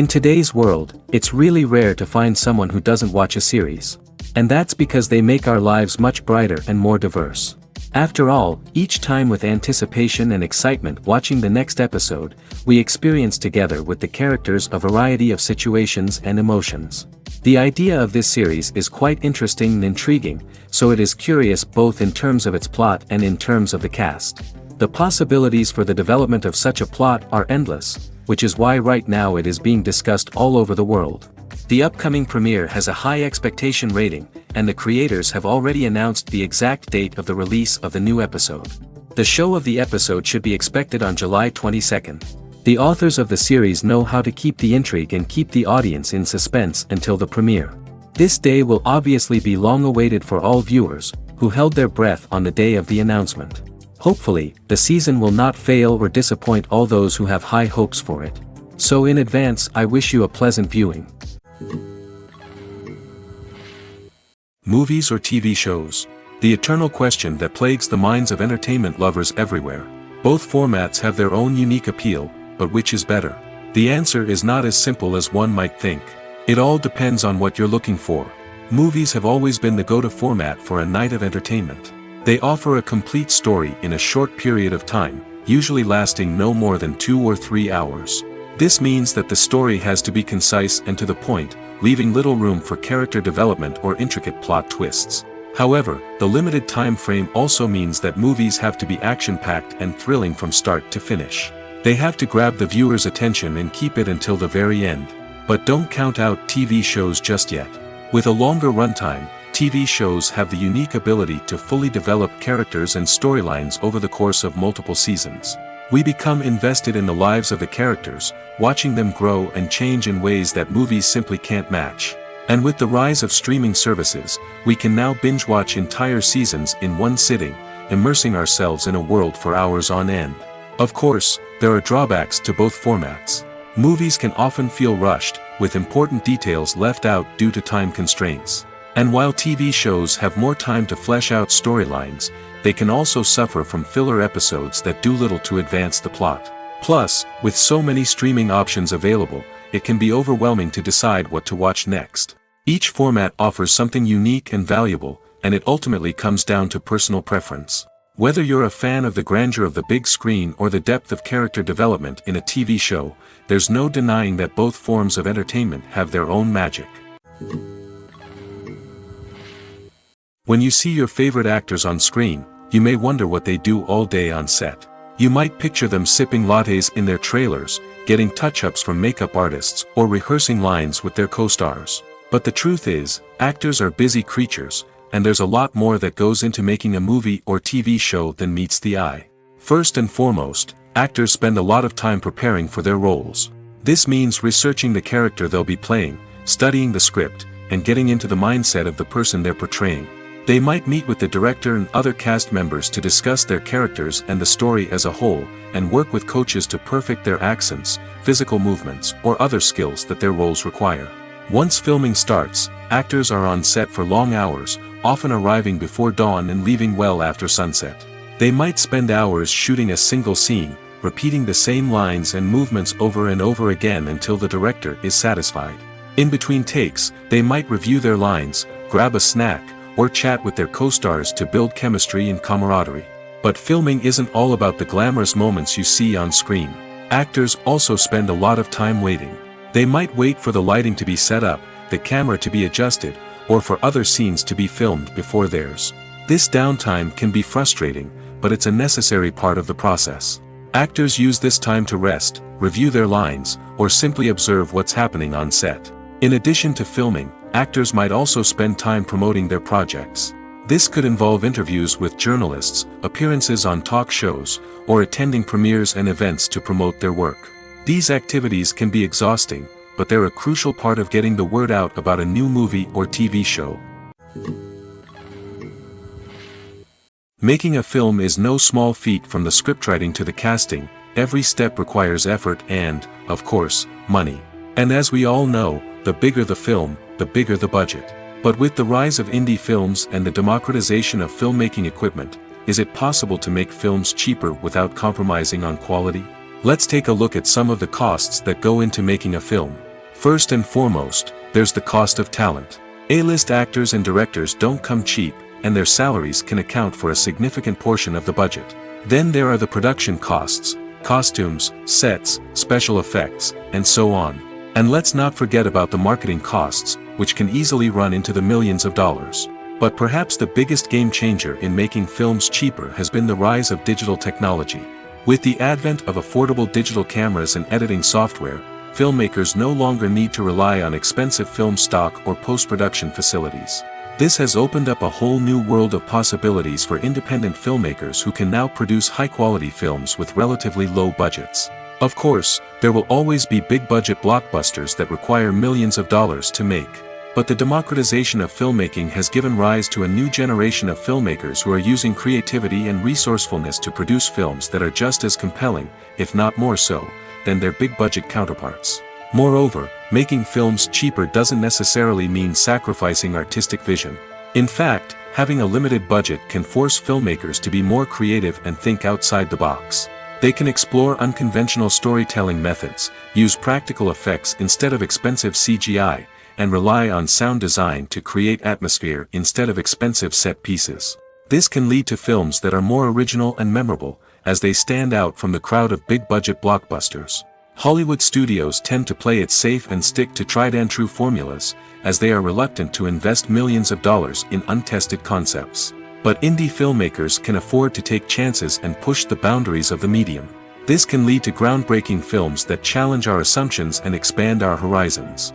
In today's world, it's really rare to find someone who doesn't watch a series. And that's because they make our lives much brighter and more diverse. After all, each time with anticipation and excitement watching the next episode, we experience together with the characters a variety of situations and emotions. The idea of this series is quite interesting and intriguing, so it is curious both in terms of its plot and in terms of the cast. The possibilities for the development of such a plot are endless, which is why right now it is being discussed all over the world. The upcoming premiere has a high expectation rating, and the creators have already announced the exact date of the release of the new episode. The show of the episode should be expected on July 22nd. The authors of the series know how to keep the intrigue and keep the audience in suspense until the premiere. This day will obviously be long awaited for all viewers, who held their breath on the day of the announcement. Hopefully, the season will not fail or disappoint all those who have high hopes for it. So in advance, I wish you a pleasant viewing. Movies or TV shows? The eternal question that plagues the minds of entertainment lovers everywhere. Both formats have their own unique appeal, but which is better? The answer is not as simple as one might think. It all depends on what you're looking for. Movies have always been the go-to format for a night of entertainment. They offer a complete story in a short period of time, usually lasting no more than 2 or 3 hours. This means that the story has to be concise and to the point, leaving little room for character development or intricate plot twists. However, the limited time frame also means that movies have to be action-packed and thrilling from start to finish. They have to grab the viewer's attention and keep it until the very end. But don't count out TV shows just yet. With a longer runtime, TV shows have the unique ability to fully develop characters and storylines over the course of multiple seasons. We become invested in the lives of the characters, watching them grow and change in ways that movies simply can't match. And with the rise of streaming services, we can now binge-watch entire seasons in one sitting, immersing ourselves in a world for hours on end. Of course, there are drawbacks to both formats. Movies can often feel rushed, with important details left out due to time constraints. And while TV shows have more time to flesh out storylines, they can also suffer from filler episodes that do little to advance the plot. Plus, with so many streaming options available, it can be overwhelming to decide what to watch next. Each format offers something unique and valuable, and it ultimately comes down to personal preference. Whether you're a fan of the grandeur of the big screen or the depth of character development in a TV show, there's no denying that both forms of entertainment have their own magic. When you see your favorite actors on screen, you may wonder what they do all day on set. You might picture them sipping lattes in their trailers, getting touch-ups from makeup artists, or rehearsing lines with their co-stars. But the truth is, actors are busy creatures, and there's a lot more that goes into making a movie or TV show than meets the eye. First and foremost, actors spend a lot of time preparing for their roles. This means researching the character they'll be playing, studying the script, and getting into the mindset of the person they're portraying. They might meet with the director and other cast members to discuss their characters and the story as a whole, and work with coaches to perfect their accents, physical movements, or other skills that their roles require. Once filming starts, actors are on set for long hours, often arriving before dawn and leaving well after sunset. They might spend hours shooting a single scene, repeating the same lines and movements over and over again until the director is satisfied. In between takes, they might review their lines, grab a snack, or chat with their co-stars to build chemistry and camaraderie. But filming isn't all about the glamorous moments you see on screen. Actors also spend a lot of time waiting. They might wait for the lighting to be set up, the camera to be adjusted, or for other scenes to be filmed before theirs. This downtime can be frustrating, but it's a necessary part of the process. Actors use this time to rest, review their lines, or simply observe what's happening on set. In addition to filming, actors might also spend time promoting their projects. This could involve interviews with journalists, appearances on talk shows, or attending premieres and events to promote their work. These activities can be exhausting, but they're a crucial part of getting the word out about a new movie or TV show. Making a film is no small feat. From the scriptwriting to the casting, every step requires effort and, of course, money. And as we all know, the bigger the film, the bigger the budget. But with the rise of indie films and the democratization of filmmaking equipment, is it possible to make films cheaper without compromising on quality? Let's take a look at some of the costs that go into making a film. First and foremost, there's the cost of talent. A-list actors and directors don't come cheap, and their salaries can account for a significant portion of the budget. Then there are the production costs, costumes, sets, special effects, and so on. And let's not forget about the marketing costs, which can easily run into the millions of dollars. But perhaps the biggest game changer in making films cheaper has been the rise of digital technology. With the advent of affordable digital cameras and editing software, filmmakers no longer need to rely on expensive film stock or post-production facilities. This has opened up a whole new world of possibilities for independent filmmakers who can now produce high-quality films with relatively low budgets. Of course, there will always be big-budget blockbusters that require millions of dollars to make. But the democratization of filmmaking has given rise to a new generation of filmmakers who are using creativity and resourcefulness to produce films that are just as compelling, if not more so, than their big-budget counterparts. Moreover, making films cheaper doesn't necessarily mean sacrificing artistic vision. In fact, having a limited budget can force filmmakers to be more creative and think outside the box. They can explore unconventional storytelling methods, use practical effects instead of expensive CGI, and rely on sound design to create atmosphere instead of expensive set pieces. This can lead to films that are more original and memorable, as they stand out from the crowd of big-budget blockbusters. Hollywood studios tend to play it safe and stick to tried-and-true formulas, as they are reluctant to invest millions of dollars in untested concepts. But indie filmmakers can afford to take chances and push the boundaries of the medium. This can lead to groundbreaking films that challenge our assumptions and expand our horizons.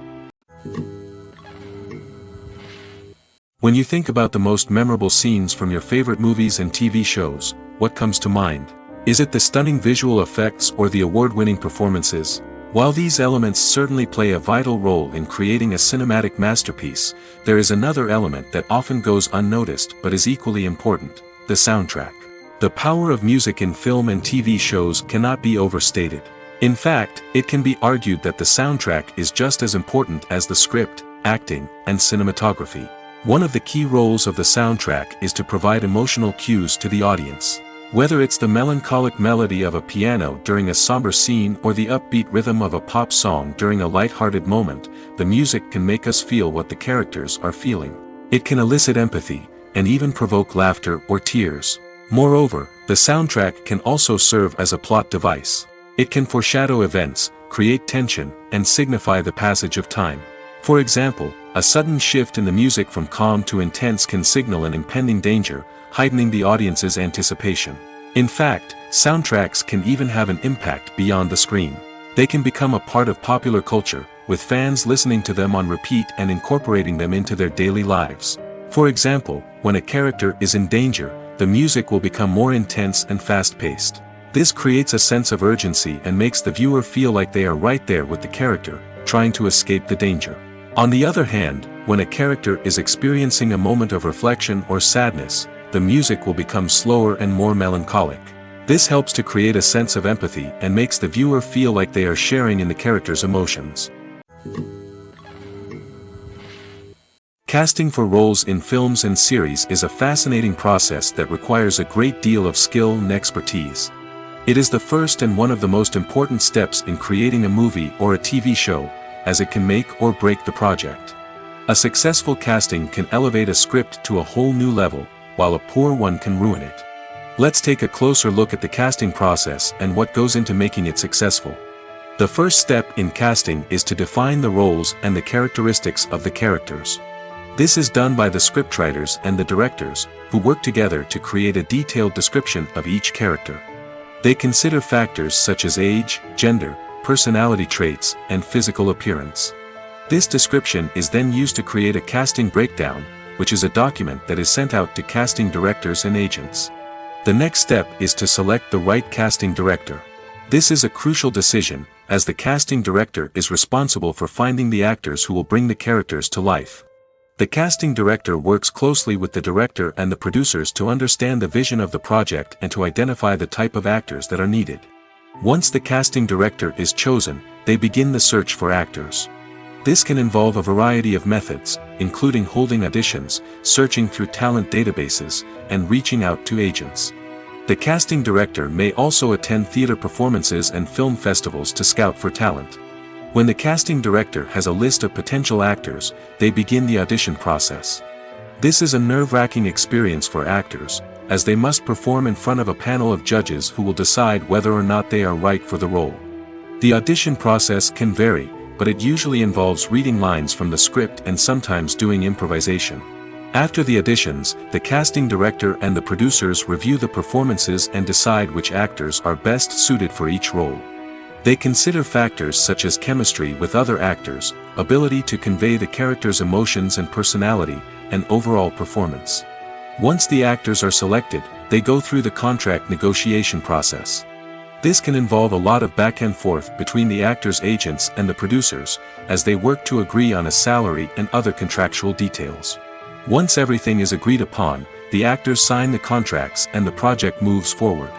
When you think about the most memorable scenes from your favorite movies and TV shows, what comes to mind? Is it the stunning visual effects or the award-winning performances? While these elements certainly play a vital role in creating a cinematic masterpiece, there is another element that often goes unnoticed but is equally important: the soundtrack. The power of music in film and TV shows cannot be overstated. In fact, it can be argued that the soundtrack is just as important as the script, acting, and cinematography. One of the key roles of the soundtrack is to provide emotional cues to the audience. Whether it's the melancholic melody of a piano during a somber scene or the upbeat rhythm of a pop song during a light-hearted moment, the music can make us feel what the characters are feeling. It can elicit empathy, and even provoke laughter or tears. Moreover, the soundtrack can also serve as a plot device. It can foreshadow events, create tension, and signify the passage of time. For example, a sudden shift in the music from calm to intense can signal an impending danger, heightening the audience's anticipation. In fact, soundtracks can even have an impact beyond the screen. They can become a part of popular culture, with fans listening to them on repeat and incorporating them into their daily lives. For example, when a character is in danger, the music will become more intense and fast-paced. This creates a sense of urgency and makes the viewer feel like they are right there with the character, trying to escape the danger. On the other hand, when a character is experiencing a moment of reflection or sadness, the music will become slower and more melancholic. This helps to create a sense of empathy and makes the viewer feel like they are sharing in the character's emotions. Casting for roles in films and series is a fascinating process that requires a great deal of skill and expertise. It is the first and one of the most important steps in creating a movie or a TV show, as it can make or break the project. A successful casting can elevate a script to a whole new level, while a poor one can ruin it. Let's take a closer look at the casting process and what goes into making it successful. The first step in casting is to define the roles and the characteristics of the characters. This is done by the scriptwriters and the directors, who work together to create a detailed description of each character. They consider factors such as age, gender, personality traits, and physical appearance. This description is then used to create a casting breakdown, which is a document that is sent out to casting directors and agents. The next step is to select the right casting director. This is a crucial decision, as the casting director is responsible for finding the actors who will bring the characters to life. The casting director works closely with the director and the producers to understand the vision of the project and to identify the type of actors that are needed. Once the casting director is chosen, they begin the search for actors. This can involve a variety of methods, including holding auditions, searching through talent databases, and reaching out to agents. The casting director may also attend theater performances and film festivals to scout for talent. When the casting director has a list of potential actors, they begin the audition process. This is a nerve-wracking experience for actors, as they must perform in front of a panel of judges who will decide whether or not they are right for the role. The audition process can vary, but it usually involves reading lines from the script and sometimes doing improvisation. After the auditions, the casting director and the producers review the performances and decide which actors are best suited for each role. They consider factors such as chemistry with other actors, ability to convey the character's emotions and personality, and overall performance. Once the actors are selected, they go through the contract negotiation process. This can involve a lot of back and forth between the actors' agents and the producers, as they work to agree on a salary and other contractual details. Once everything is agreed upon, the actors sign the contracts and the project moves forward.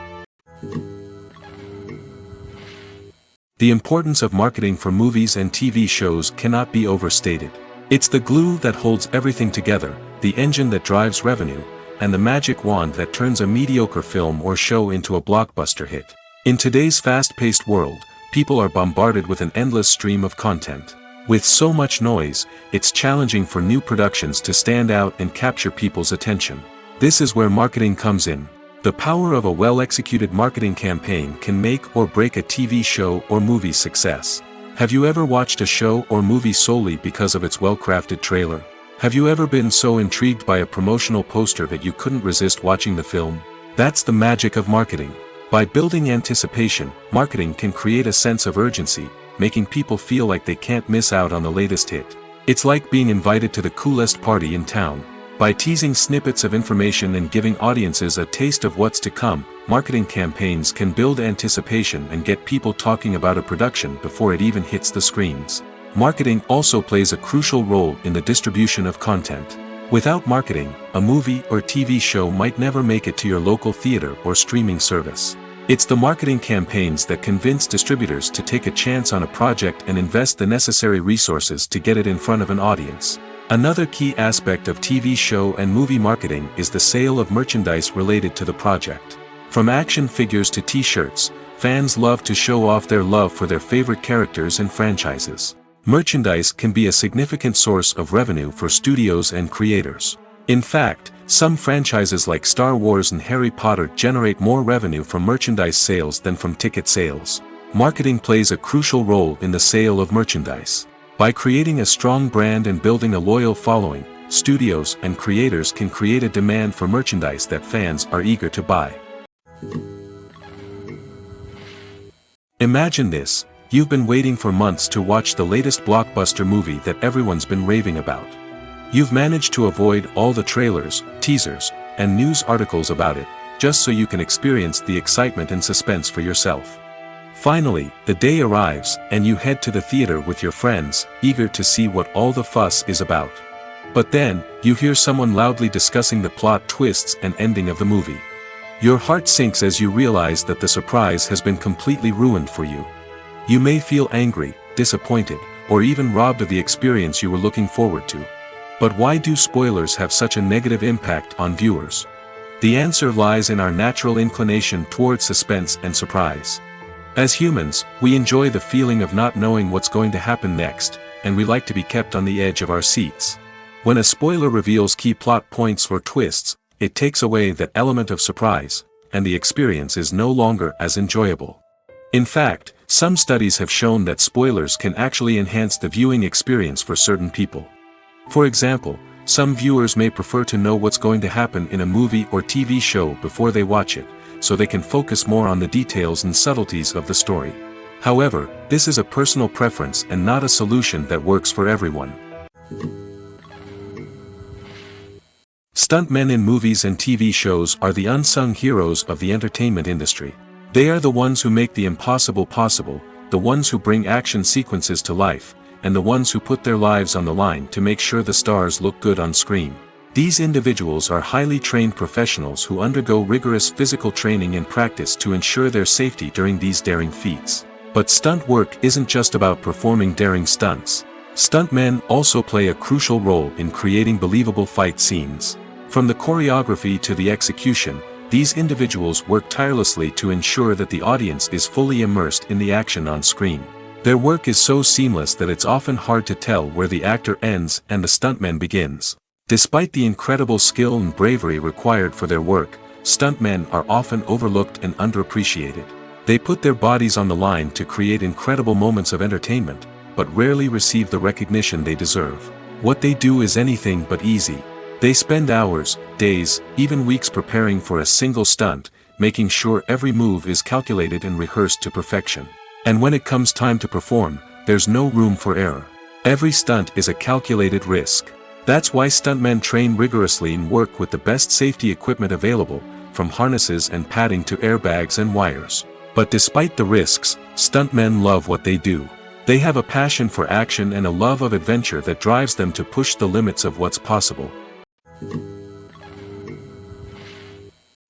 The importance of marketing for movies and TV shows cannot be overstated. It's the glue that holds everything together, the engine that drives revenue, and the magic wand that turns a mediocre film or show into a blockbuster hit. In today's fast-paced world, people are bombarded with an endless stream of content. With so much noise, it's challenging for new productions to stand out and capture people's attention. This is where marketing comes in. The power of a well-executed marketing campaign can make or break a TV show or movie's success. Have you ever watched a show or movie solely because of its well-crafted trailer? Have you ever been so intrigued by a promotional poster that you couldn't resist watching the film? That's the magic of marketing. By building anticipation, marketing can create a sense of urgency, making people feel like they can't miss out on the latest hit. It's like being invited to the coolest party in town. By teasing snippets of information and giving audiences a taste of what's to come, marketing campaigns can build anticipation and get people talking about a production before it even hits the screens. Marketing also plays a crucial role in the distribution of content. Without marketing, a movie or TV show might never make it to your local theater or streaming service. It's the marketing campaigns that convince distributors to take a chance on a project and invest the necessary resources to get it in front of an audience. Another key aspect of TV show and movie marketing is the sale of merchandise related to the project. From action figures to t-shirts, fans love to show off their love for their favorite characters and franchises. Merchandise can be a significant source of revenue for studios and creators. In fact, some franchises like Star Wars and Harry Potter generate more revenue from merchandise sales than from ticket sales. Marketing plays a crucial role in the sale of merchandise. By creating a strong brand and building a loyal following, studios and creators can create a demand for merchandise that fans are eager to buy. Imagine this: you've been waiting for months to watch the latest blockbuster movie that everyone's been raving about. You've managed to avoid all the trailers, teasers, and news articles about it, just so you can experience the excitement and suspense for yourself. Finally, the day arrives, and you head to the theater with your friends, eager to see what all the fuss is about. But then, you hear someone loudly discussing the plot twists and ending of the movie. Your heart sinks as you realize that the surprise has been completely ruined for you. You may feel angry, disappointed, or even robbed of the experience you were looking forward to. But why do spoilers have such a negative impact on viewers? The answer lies in our natural inclination towards suspense and surprise. As humans, we enjoy the feeling of not knowing what's going to happen next, and we like to be kept on the edge of our seats. When a spoiler reveals key plot points or twists, it takes away that element of surprise, and the experience is no longer as enjoyable. In fact, some studies have shown that spoilers can actually enhance the viewing experience for certain people. For example, some viewers may prefer to know what's going to happen in a movie or TV show before they watch it, so they can focus more on the details and subtleties of the story. However, this is a personal preference and not a solution that works for everyone. Stuntmen in movies and TV shows are the unsung heroes of the entertainment industry. They are the ones who make the impossible possible, the ones who bring action sequences to life, and the ones who put their lives on the line to make sure the stars look good on screen. These individuals are highly trained professionals who undergo rigorous physical training and practice to ensure their safety during these daring feats. But stunt work isn't just about performing daring stunts. Stuntmen also play a crucial role in creating believable fight scenes. From the choreography to the execution, these individuals work tirelessly to ensure that the audience is fully immersed in the action on screen. Their work is so seamless that it's often hard to tell where the actor ends and the stuntman begins. Despite the incredible skill and bravery required for their work, stuntmen are often overlooked and underappreciated. They put their bodies on the line to create incredible moments of entertainment, but rarely receive the recognition they deserve. What they do is anything but easy. They spend hours, days, even weeks preparing for a single stunt, making sure every move is calculated and rehearsed to perfection. And when it comes time to perform, there's no room for error. Every stunt is a calculated risk. That's why stuntmen train rigorously and work with the best safety equipment available, from harnesses and padding to airbags and wires. But despite the risks, stuntmen love what they do. They have a passion for action and a love of adventure that drives them to push the limits of what's possible.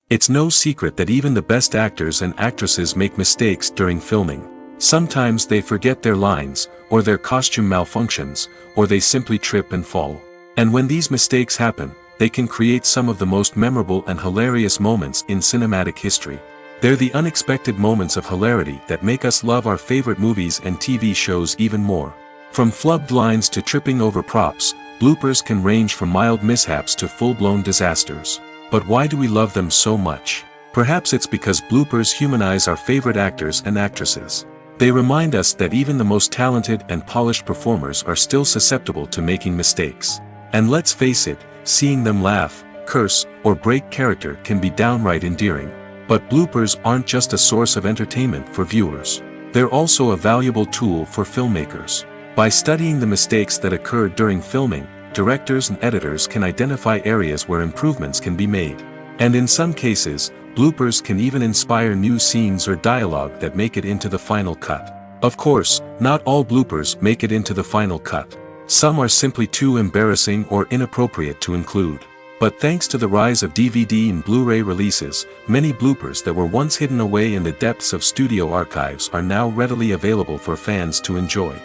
It's no secret that even the best actors and actresses make mistakes during filming. Sometimes they forget their lines, or their costume malfunctions, or they simply trip and fall. And when these mistakes happen, they can create some of the most memorable and hilarious moments in cinematic history. They're the unexpected moments of hilarity that make us love our favorite movies and TV shows even more. From flubbed lines to tripping over props, bloopers can range from mild mishaps to full-blown disasters. But why do we love them so much? Perhaps it's because bloopers humanize our favorite actors and actresses. They remind us that even the most talented and polished performers are still susceptible to making mistakes. And let's face it, seeing them laugh, curse, or break character can be downright endearing. But bloopers aren't just a source of entertainment for viewers. They're also a valuable tool for filmmakers. By studying the mistakes that occurred during filming, directors and editors can identify areas where improvements can be made. And in some cases, bloopers can even inspire new scenes or dialogue that make it into the final cut. Of course, not all bloopers make it into the final cut. Some are simply too embarrassing or inappropriate to include. But thanks to the rise of DVD and Blu-ray releases, many bloopers that were once hidden away in the depths of studio archives are now readily available for fans to enjoy.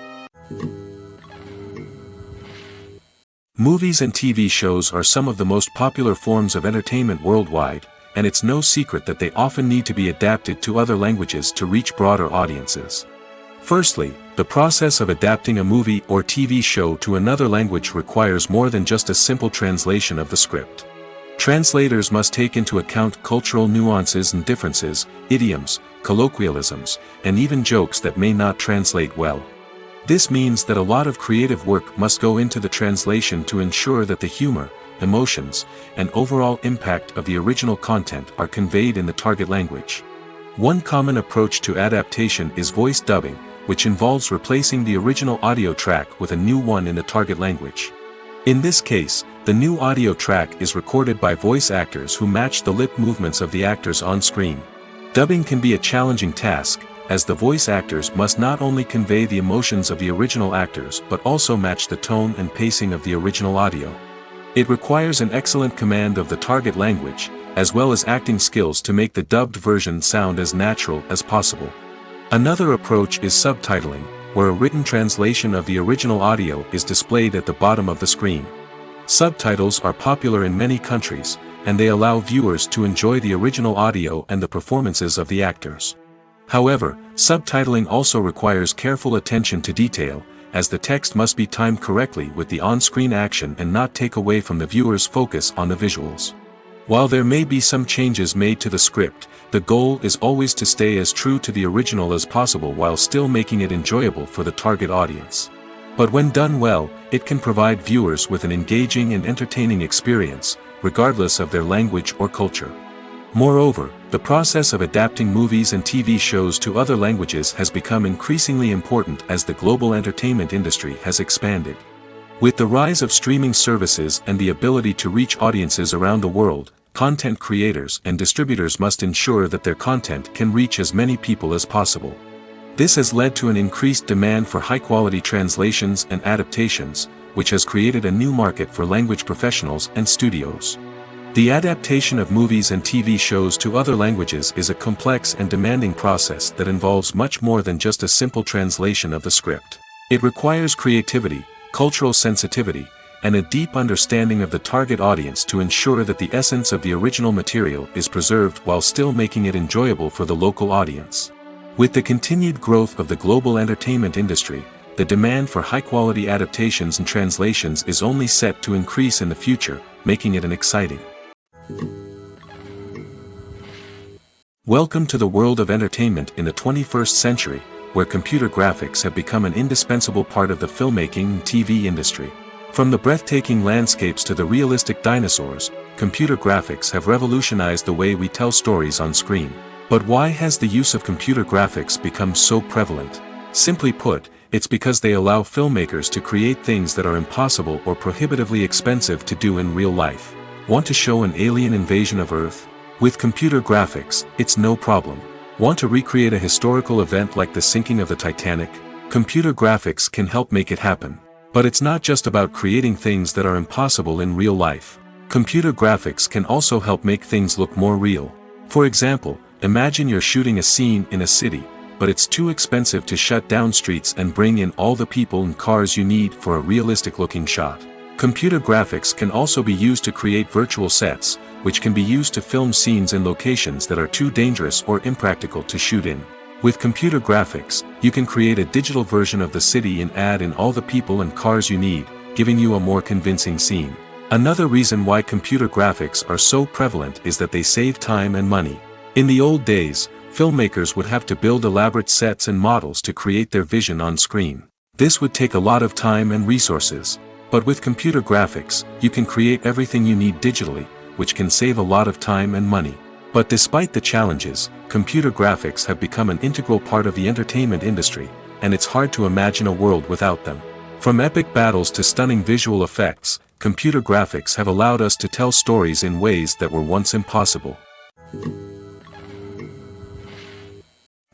Movies and TV shows are some of the most popular forms of entertainment worldwide, and it's no secret that they often need to be adapted to other languages to reach broader audiences. Firstly, the process of adapting a movie or TV show to another language requires more than just a simple translation of the script. Translators must take into account cultural nuances and differences, idioms, colloquialisms, and even jokes that may not translate well. This means that a lot of creative work must go into the translation to ensure that the humor, emotions, and overall impact of the original content are conveyed in the target language. One common approach to adaptation is voice dubbing, which involves replacing the original audio track with a new one in the target language. In this case, the new audio track is recorded by voice actors who match the lip movements of the actors on screen. Dubbing can be a challenging task, as the voice actors must not only convey the emotions of the original actors but also match the tone and pacing of the original audio. It requires an excellent command of the target language, as well as acting skills to make the dubbed version sound as natural as possible. Another approach is subtitling, where a written translation of the original audio is displayed at the bottom of the screen. Subtitles are popular in many countries, and they allow viewers to enjoy the original audio and the performances of the actors. However, subtitling also requires careful attention to detail, as the text must be timed correctly with the on-screen action and not take away from the viewer's focus on the visuals. While there may be some changes made to the script, the goal is always to stay as true to the original as possible while still making it enjoyable for the target audience. But when done well, it can provide viewers with an engaging and entertaining experience, regardless of their language or culture. Moreover, the process of adapting movies and TV shows to other languages has become increasingly important as the global entertainment industry has expanded. With the rise of streaming services and the ability to reach audiences around the world, content creators and distributors must ensure that their content can reach as many people as possible. This has led to an increased demand for high-quality translations and adaptations, which has created a new market for language professionals and studios. The adaptation of movies and TV shows to other languages is a complex and demanding process that involves much more than just a simple translation of the script. It requires creativity, cultural sensitivity, and a deep understanding of the target audience to ensure that the essence of the original material is preserved while still making it enjoyable for the local audience. With the continued growth of the global entertainment industry, the demand for high-quality adaptations and translations is only set to increase in the future, making it an exciting. Welcome to the world of entertainment in the 21st century, where computer graphics have become an indispensable part of the filmmaking and TV industry. From the breathtaking landscapes to the realistic dinosaurs, computer graphics have revolutionized the way we tell stories on screen. But why has the use of computer graphics become so prevalent? Simply put, it's because they allow filmmakers to create things that are impossible or prohibitively expensive to do in real life. Want to show an alien invasion of Earth? With computer graphics, it's no problem. Want to recreate a historical event like the sinking of the Titanic? Computer graphics can help make it happen. But it's not just about creating things that are impossible in real life. Computer graphics can also help make things look more real. For example, imagine you're shooting a scene in a city, but it's too expensive to shut down streets and bring in all the people and cars you need for a realistic-looking shot. Computer graphics can also be used to create virtual sets, which can be used to film scenes in locations that are too dangerous or impractical to shoot in. With computer graphics, you can create a digital version of the city and add in all the people and cars you need, giving you a more convincing scene. Another reason why computer graphics are so prevalent is that they save time and money. In the old days, filmmakers would have to build elaborate sets and models to create their vision on screen. This would take a lot of time and resources. But with computer graphics, you can create everything you need digitally, which can save a lot of time and money. But despite the challenges, computer graphics have become an integral part of the entertainment industry, and it's hard to imagine a world without them. From epic battles to stunning visual effects, computer graphics have allowed us to tell stories in ways that were once impossible.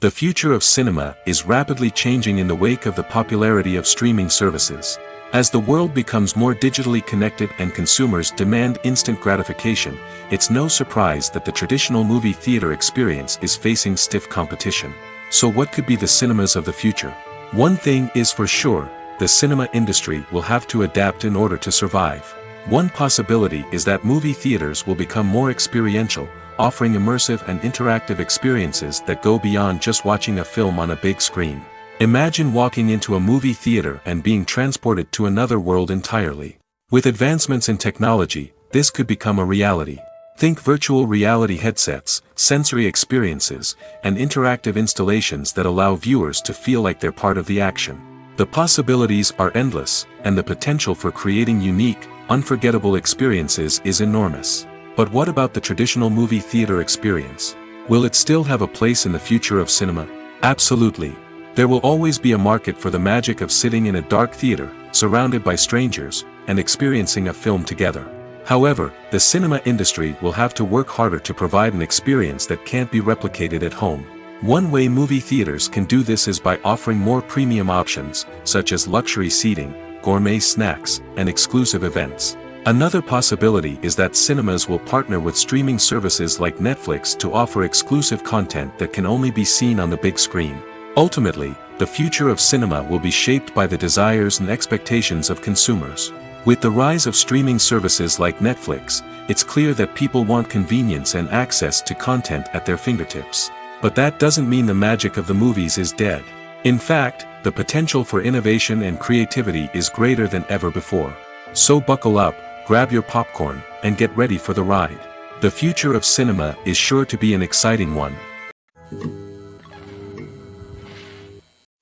The future of cinema is rapidly changing in the wake of the popularity of streaming services. As the world becomes more digitally connected and consumers demand instant gratification, it's no surprise that the traditional movie theater experience is facing stiff competition. So what could be the cinemas of the future? One thing is for sure, the cinema industry will have to adapt in order to survive. One possibility is that movie theaters will become more experiential, offering immersive and interactive experiences that go beyond just watching a film on a big screen. Imagine walking into a movie theater and being transported to another world entirely. With advancements in technology, this could become a reality. Think virtual reality headsets, sensory experiences, and interactive installations that allow viewers to feel like they're part of the action. The possibilities are endless, and the potential for creating unique, unforgettable experiences is enormous. But what about the traditional movie theater experience? Will it still have a place in the future of cinema? Absolutely. There will always be a market for the magic of sitting in a dark theater, surrounded by strangers, and experiencing a film together. However, the cinema industry will have to work harder to provide an experience that can't be replicated at home. One way movie theaters can do this is by offering more premium options, such as luxury seating, gourmet snacks, and exclusive events. Another possibility is that cinemas will partner with streaming services like Netflix to offer exclusive content that can only be seen on the big screen. Ultimately, the future of cinema will be shaped by the desires and expectations of consumers. With the rise of streaming services like Netflix, it's clear that people want convenience and access to content at their fingertips. But that doesn't mean the magic of the movies is dead. In fact, the potential for innovation and creativity is greater than ever before. So buckle up, grab your popcorn, and get ready for the ride. The future of cinema is sure to be an exciting one.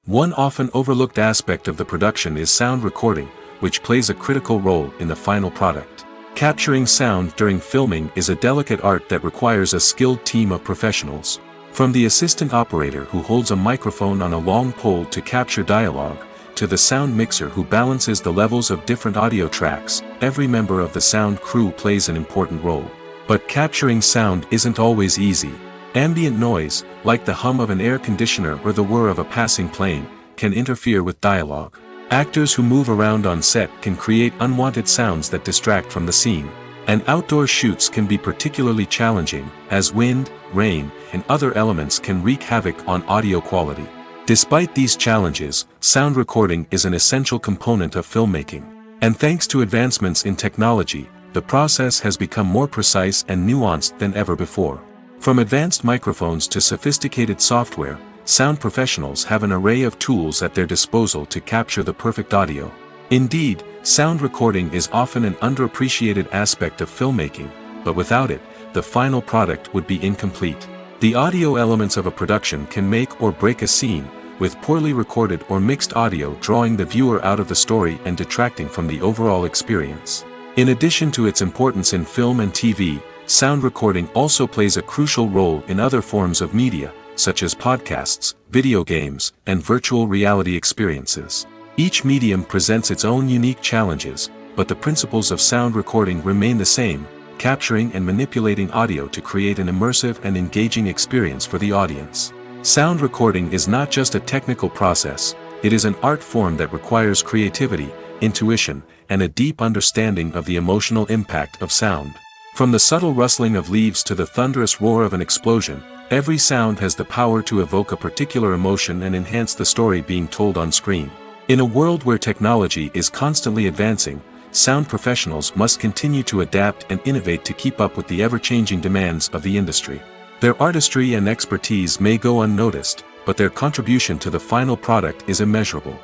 One often overlooked aspect of the production is sound recording, which plays a critical role in the final product. Capturing sound during filming is a delicate art that requires a skilled team of professionals. From the assistant operator who holds a microphone on a long pole to capture dialogue, to the sound mixer who balances the levels of different audio tracks, every member of the sound crew plays an important role. But capturing sound isn't always easy. Ambient noise, like the hum of an air conditioner or the whir of a passing plane, can interfere with dialogue. Actors who move around on set can create unwanted sounds that distract from the scene. And outdoor shoots can be particularly challenging, as wind, rain, and other elements can wreak havoc on audio quality. Despite these challenges, sound recording is an essential component of filmmaking. And thanks to advancements in technology, the process has become more precise and nuanced than ever before. From advanced microphones to sophisticated software, sound professionals have an array of tools at their disposal to capture the perfect audio. Indeed, sound recording is often an underappreciated aspect of filmmaking, but without it, the final product would be incomplete. The audio elements of a production can make or break a scene, with poorly recorded or mixed audio drawing the viewer out of the story and detracting from the overall experience. In addition to its importance in film and TV, sound recording also plays a crucial role in other forms of media, such as podcasts, video games, and virtual reality experiences. Each medium presents its own unique challenges, but the principles of sound recording remain the same, capturing and manipulating audio to create an immersive and engaging experience for the audience. Sound recording is not just a technical process, it is an art form that requires creativity, intuition, and a deep understanding of the emotional impact of sound. From the subtle rustling of leaves to the thunderous roar of an explosion, every sound has the power to evoke a particular emotion and enhance the story being told on screen. In a world where technology is constantly advancing, sound professionals must continue to adapt and innovate to keep up with the ever-changing demands of the industry. Their artistry and expertise may go unnoticed, but their contribution to the final product is immeasurable.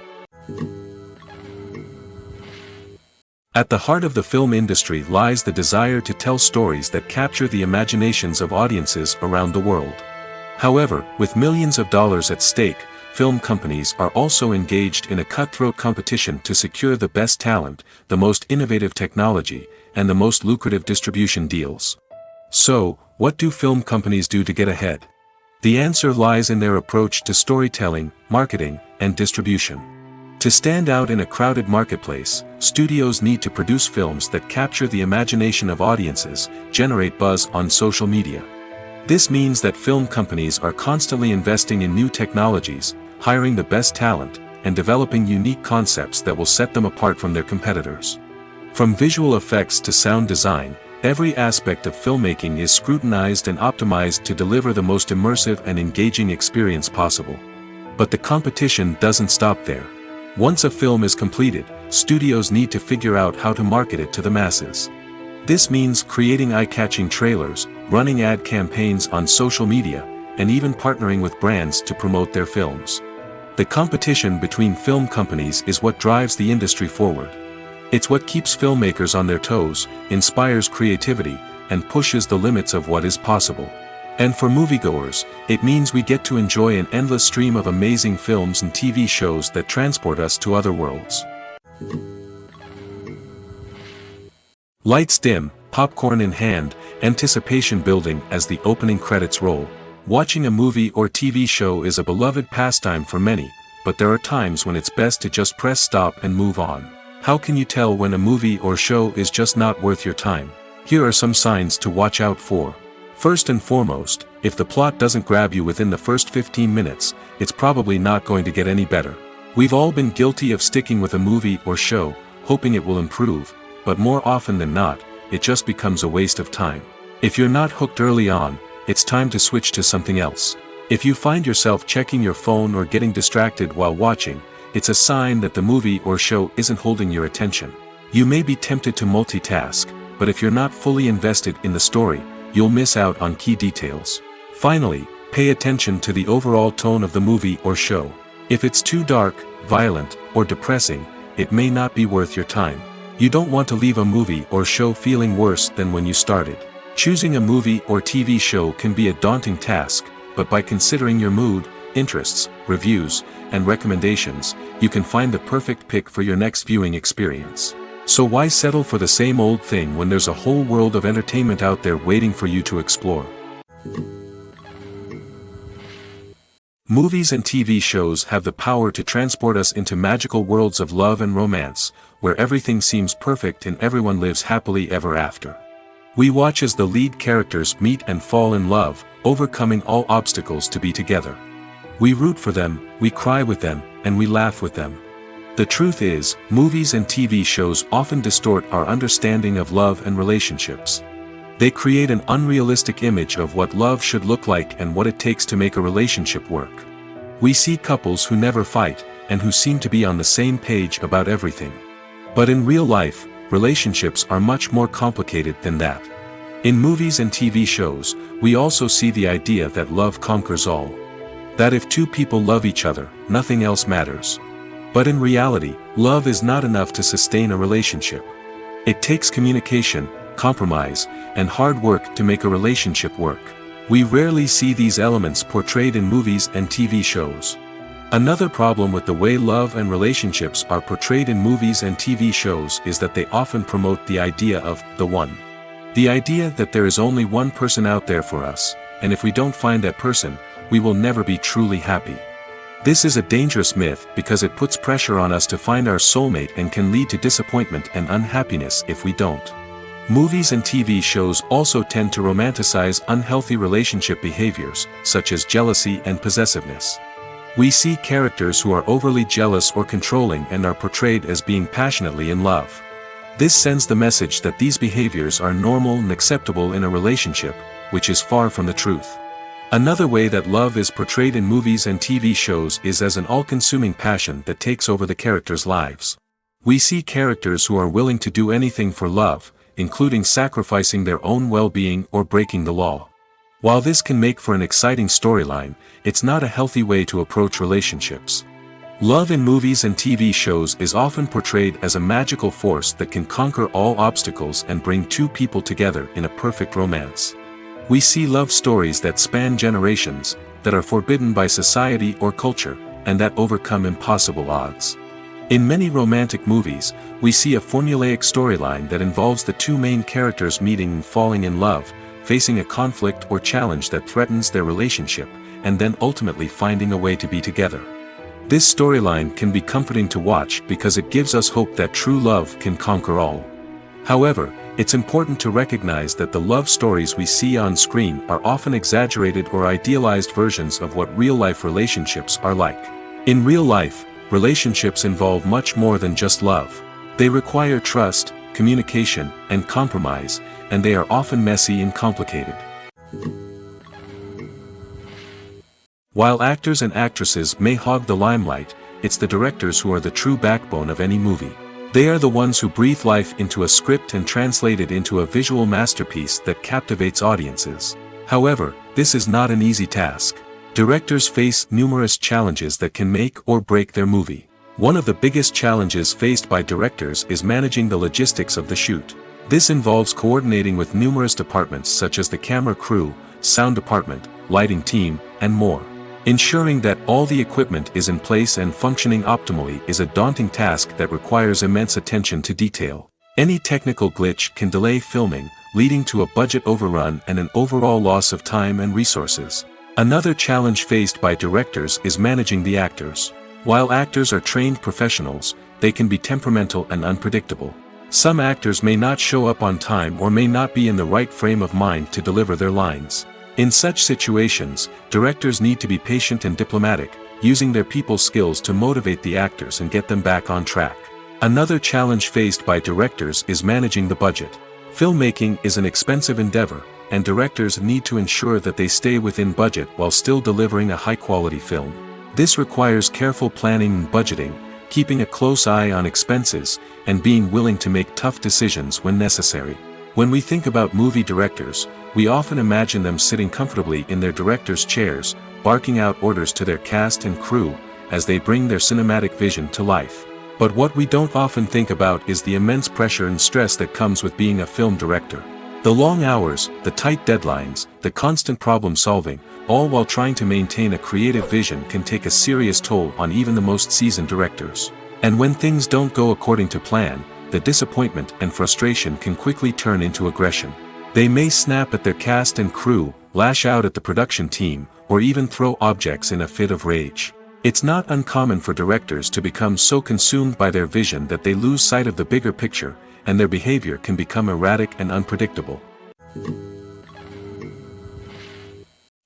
At the heart of the film industry lies the desire to tell stories that capture the imaginations of audiences around the world. However, with millions of dollars at stake, film companies are also engaged in a cutthroat competition to secure the best talent, the most innovative technology, and the most lucrative distribution deals. So, what do film companies do to get ahead? The answer lies in their approach to storytelling, marketing, and distribution. To stand out in a crowded marketplace, studios need to produce films that capture the imagination of audiences, generate buzz on social media. This means that film companies are constantly investing in new technologies, hiring the best talent, and developing unique concepts that will set them apart from their competitors. From visual effects to sound design, every aspect of filmmaking is scrutinized and optimized to deliver the most immersive and engaging experience possible. But the competition doesn't stop there. Once a film is completed, studios need to figure out how to market it to the masses. This means creating eye-catching trailers, running ad campaigns on social media, and even partnering with brands to promote their films. The competition between film companies is what drives the industry forward. It's what keeps filmmakers on their toes, inspires creativity, and pushes the limits of what is possible. And for moviegoers, it means we get to enjoy an endless stream of amazing films and TV shows that transport us to other worlds. Lights dim, popcorn in hand, anticipation building as the opening credits roll. Watching a movie or TV show is a beloved pastime for many, but there are times when it's best to just press stop and move on. How can you tell when a movie or show is just not worth your time? Here are some signs to watch out for. First and foremost, if the plot doesn't grab you within the first 15 minutes, it's probably not going to get any better. We've all been guilty of sticking with a movie or show, hoping it will improve, but more often than not, it just becomes a waste of time. If you're not hooked early on, it's time to switch to something else. If you find yourself checking your phone or getting distracted while watching, it's a sign that the movie or show isn't holding your attention. You may be tempted to multitask, but if you're not fully invested in the story, you'll miss out on key details. Finally, pay attention to the overall tone of the movie or show. If it's too dark, violent, or depressing, it may not be worth your time. You don't want to leave a movie or show feeling worse than when you started. Choosing a movie or TV show can be a daunting task, but by considering your mood, interests, reviews, and recommendations, you can find the perfect pick for your next viewing experience. So why settle for the same old thing when there's a whole world of entertainment out there waiting for you to explore? Movies and TV shows have the power to transport us into magical worlds of love and romance, where everything seems perfect and everyone lives happily ever after. We watch as the lead characters meet and fall in love, overcoming all obstacles to be together. We root for them, we cry with them, and we laugh with them. The truth is, movies and TV shows often distort our understanding of love and relationships. They create an unrealistic image of what love should look like and what it takes to make a relationship work. We see couples who never fight, and who seem to be on the same page about everything. But in real life, relationships are much more complicated than that. In movies and TV shows, we also see the idea that love conquers all. That if two people love each other, nothing else matters. But in reality, love is not enough to sustain a relationship. It takes communication, compromise, and hard work to make a relationship work. We rarely see these elements portrayed in movies and TV shows. Another problem with the way love and relationships are portrayed in movies and TV shows is that they often promote the idea of the one. The idea that there is only one person out there for us, and if we don't find that person, we will never be truly happy. This is a dangerous myth because it puts pressure on us to find our soulmate and can lead to disappointment and unhappiness if we don't. Movies and TV shows also tend to romanticize unhealthy relationship behaviors, such as jealousy and possessiveness. We see characters who are overly jealous or controlling and are portrayed as being passionately in love. This sends the message that these behaviors are normal and acceptable in a relationship, which is far from the truth. Another way that love is portrayed in movies and TV shows is as an all-consuming passion that takes over the characters' lives. We see characters who are willing to do anything for love, including sacrificing their own well-being or breaking the law. While this can make for an exciting storyline, it's not a healthy way to approach relationships. Love in movies and TV shows is often portrayed as a magical force that can conquer all obstacles and bring two people together in a perfect romance. We see love stories that span generations, that are forbidden by society or culture, and that overcome impossible odds. In many romantic movies, we see a formulaic storyline that involves the two main characters meeting and falling in love, facing a conflict or challenge that threatens their relationship, and then ultimately finding a way to be together. This storyline can be comforting to watch because it gives us hope that true love can conquer all. However, it's important to recognize that the love stories we see on screen are often exaggerated or idealized versions of what real-life relationships are like. In real life, relationships involve much more than just love. They require trust, communication, and compromise, and they are often messy and complicated. While actors and actresses may hog the limelight, it's the directors who are the true backbone of any movie. They are the ones who breathe life into a script and translate it into a visual masterpiece that captivates audiences. However, this is not an easy task. Directors face numerous challenges that can make or break their movie. One of the biggest challenges faced by directors is managing the logistics of the shoot. This involves coordinating with numerous departments such as the camera crew, sound department, lighting team, and more. Ensuring that all the equipment is in place and functioning optimally is a daunting task that requires immense attention to detail. Any technical glitch can delay filming, leading to a budget overrun and an overall loss of time and resources. Another challenge faced by directors is managing the actors. While actors are trained professionals, they can be temperamental and unpredictable. Some actors may not show up on time or may not be in the right frame of mind to deliver their lines. In such situations, directors need to be patient and diplomatic, using their people skills to motivate the actors and get them back on track. Another challenge faced by directors is managing the budget. Filmmaking is an expensive endeavor, and directors need to ensure that they stay within budget while still delivering a high-quality film. This requires careful planning and budgeting, keeping a close eye on expenses, and being willing to make tough decisions when necessary. When we think about movie directors, we often imagine them sitting comfortably in their director's chairs, barking out orders to their cast and crew, as they bring their cinematic vision to life. But what we don't often think about is the immense pressure and stress that comes with being a film director. The long hours, the tight deadlines, the constant problem solving, all while trying to maintain a creative vision can take a serious toll on even the most seasoned directors. And when things don't go according to plan, the disappointment and frustration can quickly turn into aggression. They may snap at their cast and crew, lash out at the production team, or even throw objects in a fit of rage. It's not uncommon for directors to become so consumed by their vision that they lose sight of the bigger picture, and their behavior can become erratic and unpredictable.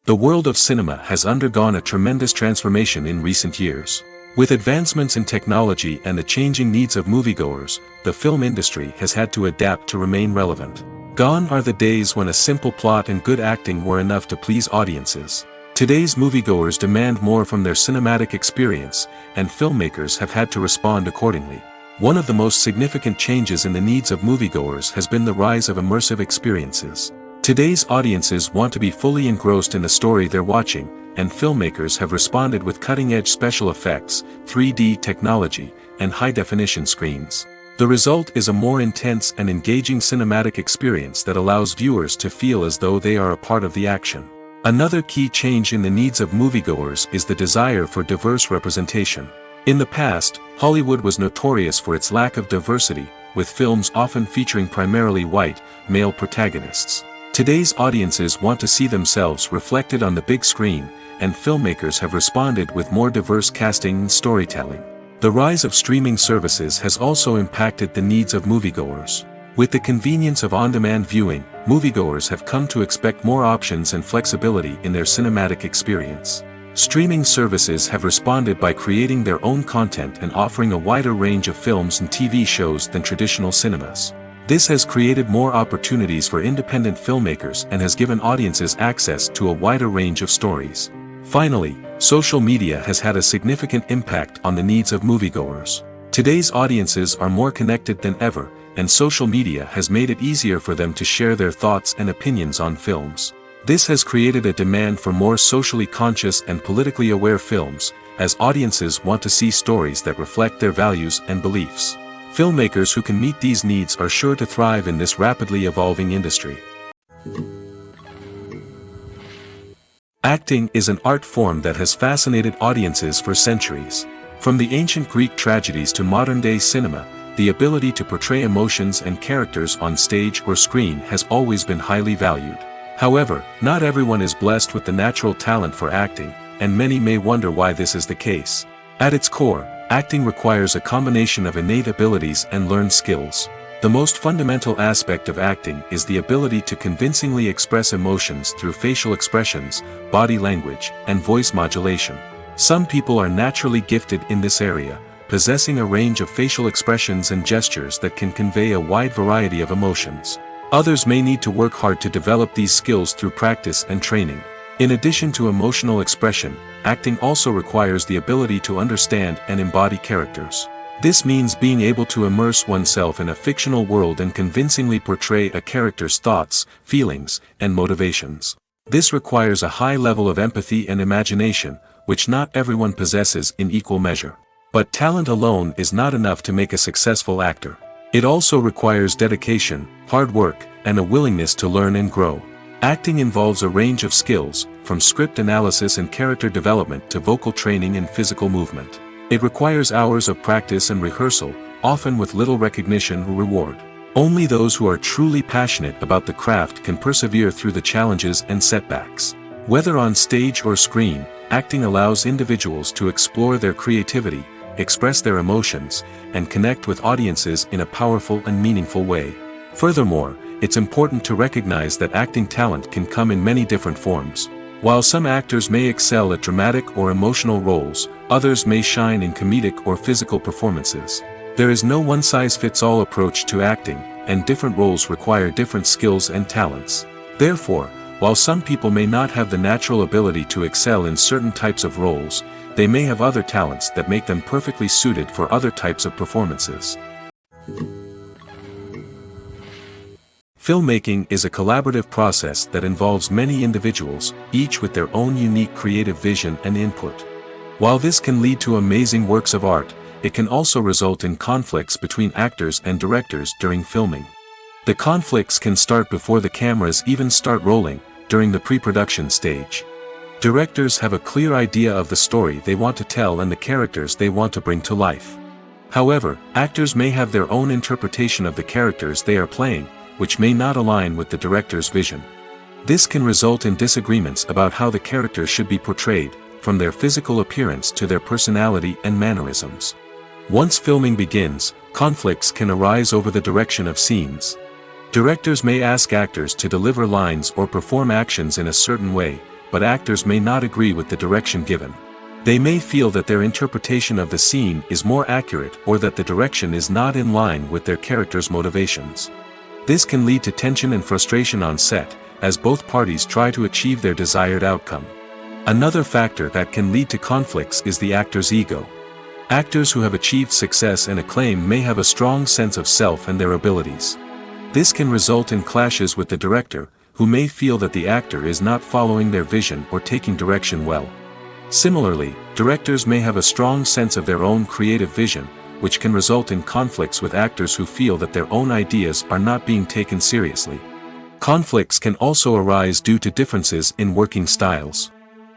The world of cinema has undergone a tremendous transformation in recent years. With advancements in technology and the changing needs of moviegoers, the film industry has had to adapt to remain relevant. Gone are the days when a simple plot and good acting were enough to please audiences. Today's moviegoers demand more from their cinematic experience, and filmmakers have had to respond accordingly. One of the most significant changes in the needs of moviegoers has been the rise of immersive experiences. Today's audiences want to be fully engrossed in the story they're watching, and filmmakers have responded with cutting-edge special effects, 3D technology, and high-definition screens. The result is a more intense and engaging cinematic experience that allows viewers to feel as though they are a part of the action. Another key change in the needs of moviegoers is the desire for diverse representation. In the past, Hollywood was notorious for its lack of diversity, with films often featuring primarily white, male protagonists. Today's audiences want to see themselves reflected on the big screen, and filmmakers have responded with more diverse casting and storytelling. The rise of streaming services has also impacted the needs of moviegoers. With the convenience of on-demand viewing, moviegoers have come to expect more options and flexibility in their cinematic experience. Streaming services have responded by creating their own content and offering a wider range of films and TV shows than traditional cinemas. This has created more opportunities for independent filmmakers and has given audiences access to a wider range of stories. Finally, social media has had a significant impact on the needs of moviegoers. Today's audiences are more connected than ever, and social media has made it easier for them to share their thoughts and opinions on films. This has created a demand for more socially conscious and politically aware films, as audiences want to see stories that reflect their values and beliefs. Filmmakers who can meet these needs are sure to thrive in this rapidly evolving industry. Acting is an art form that has fascinated audiences for centuries. From the ancient Greek tragedies to modern-day cinema, the ability to portray emotions and characters on stage or screen has always been highly valued. However, not everyone is blessed with the natural talent for acting, and many may wonder why this is the case. At its core, acting requires a combination of innate abilities and learned skills. The most fundamental aspect of acting is the ability to convincingly express emotions through facial expressions, body language, and voice modulation. Some people are naturally gifted in this area, possessing a range of facial expressions and gestures that can convey a wide variety of emotions. Others may need to work hard to develop these skills through practice and training. In addition to emotional expression, acting also requires the ability to understand and embody characters. This means being able to immerse oneself in a fictional world and convincingly portray a character's thoughts, feelings, and motivations. This requires a high level of empathy and imagination, which not everyone possesses in equal measure. But talent alone is not enough to make a successful actor. It also requires dedication, hard work, and a willingness to learn and grow. Acting involves a range of skills, from script analysis and character development to vocal training and physical movement. It requires hours of practice and rehearsal, often with little recognition or reward. Only those who are truly passionate about the craft can persevere through the challenges and setbacks. Whether on stage or screen, acting allows individuals to explore their creativity, express their emotions, and connect with audiences in a powerful and meaningful way. Furthermore, it's important to recognize that acting talent can come in many different forms. While some actors may excel at dramatic or emotional roles, others may shine in comedic or physical performances. There is no one-size-fits-all approach to acting, and different roles require different skills and talents. Therefore, while some people may not have the natural ability to excel in certain types of roles, they may have other talents that make them perfectly suited for other types of performances. Filmmaking is a collaborative process that involves many individuals, each with their own unique creative vision and input. While this can lead to amazing works of art, it can also result in conflicts between actors and directors during filming. The conflicts can start before the cameras even start rolling, during the pre-production stage. Directors have a clear idea of the story they want to tell and the characters they want to bring to life. However, actors may have their own interpretation of the characters they are playing, which may not align with the director's vision. This can result in disagreements about how the characters should be portrayed, from their physical appearance to their personality and mannerisms. Once filming begins, conflicts can arise over the direction of scenes. Directors may ask actors to deliver lines or perform actions in a certain way, but actors may not agree with the direction given. They may feel that their interpretation of the scene is more accurate or that the direction is not in line with their character's motivations. This can lead to tension and frustration on set, as both parties try to achieve their desired outcome. Another factor that can lead to conflicts is the actor's ego. Actors who have achieved success and acclaim may have a strong sense of self and their abilities. This can result in clashes with the director, who may feel that the actor is not following their vision or taking direction well. Similarly, directors may have a strong sense of their own creative vision, which can result in conflicts with actors who feel that their own ideas are not being taken seriously. Conflicts can also arise due to differences in working styles.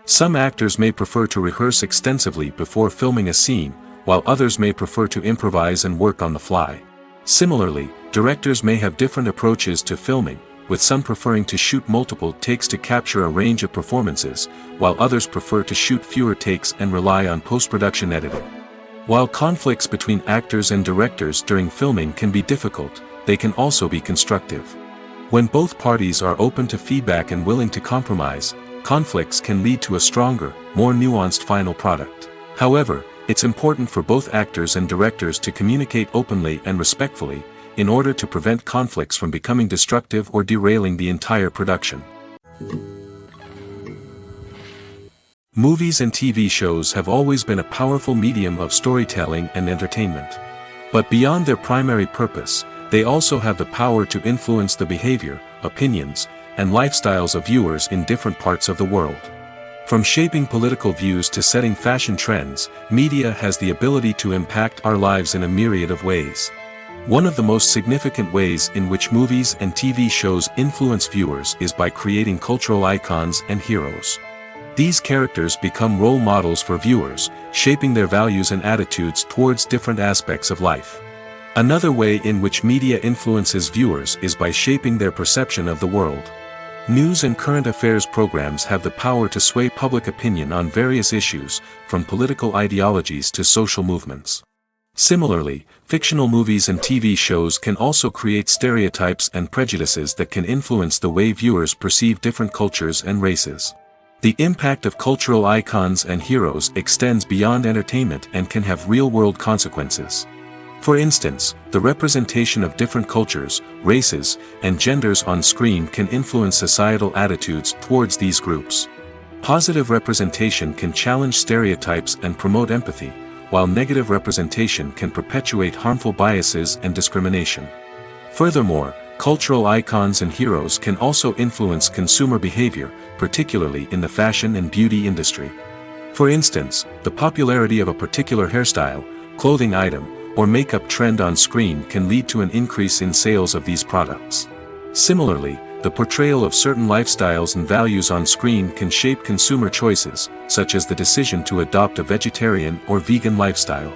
Some actors may prefer to rehearse extensively before filming a scene, while others may prefer to improvise and work on the fly. Similarly, directors may have different approaches to filming, with some preferring to shoot multiple takes to capture a range of performances, while others prefer to shoot fewer takes and rely on post-production editing. While conflicts between actors and directors during filming can be difficult, they can also be constructive. When both parties are open to feedback and willing to compromise, conflicts can lead to a stronger, more nuanced final product. However, it's important for both actors and directors to communicate openly and respectfully, in order to prevent conflicts from becoming destructive or derailing the entire production. Movies and TV shows have always been a powerful medium of storytelling and entertainment. But beyond their primary purpose, they also have the power to influence the behavior, opinions, and lifestyles of viewers in different parts of the world. From shaping political views to setting fashion trends, media has the ability to impact our lives in a myriad of ways. One of the most significant ways in which movies and TV shows influence viewers is by creating cultural icons and heroes. These characters become role models for viewers, shaping their values and attitudes towards different aspects of life. Another way in which media influences viewers is by shaping their perception of the world. News and current affairs programs have the power to sway public opinion on various issues, from political ideologies to social movements. Similarly, fictional movies and TV shows can also create stereotypes and prejudices that can influence the way viewers perceive different cultures and races. The impact of cultural icons and heroes extends beyond entertainment and can have real-world consequences. For instance, the representation of different cultures, races, and genders on screen can influence societal attitudes towards these groups. Positive representation can challenge stereotypes and promote empathy, while negative representation can perpetuate harmful biases and discrimination. Furthermore, cultural icons and heroes can also influence consumer behavior, particularly in the fashion and beauty industry. For instance, the popularity of a particular hairstyle, clothing item, or makeup trend on screen can lead to an increase in sales of these products. Similarly, the portrayal of certain lifestyles and values on screen can shape consumer choices, such as the decision to adopt a vegetarian or vegan lifestyle.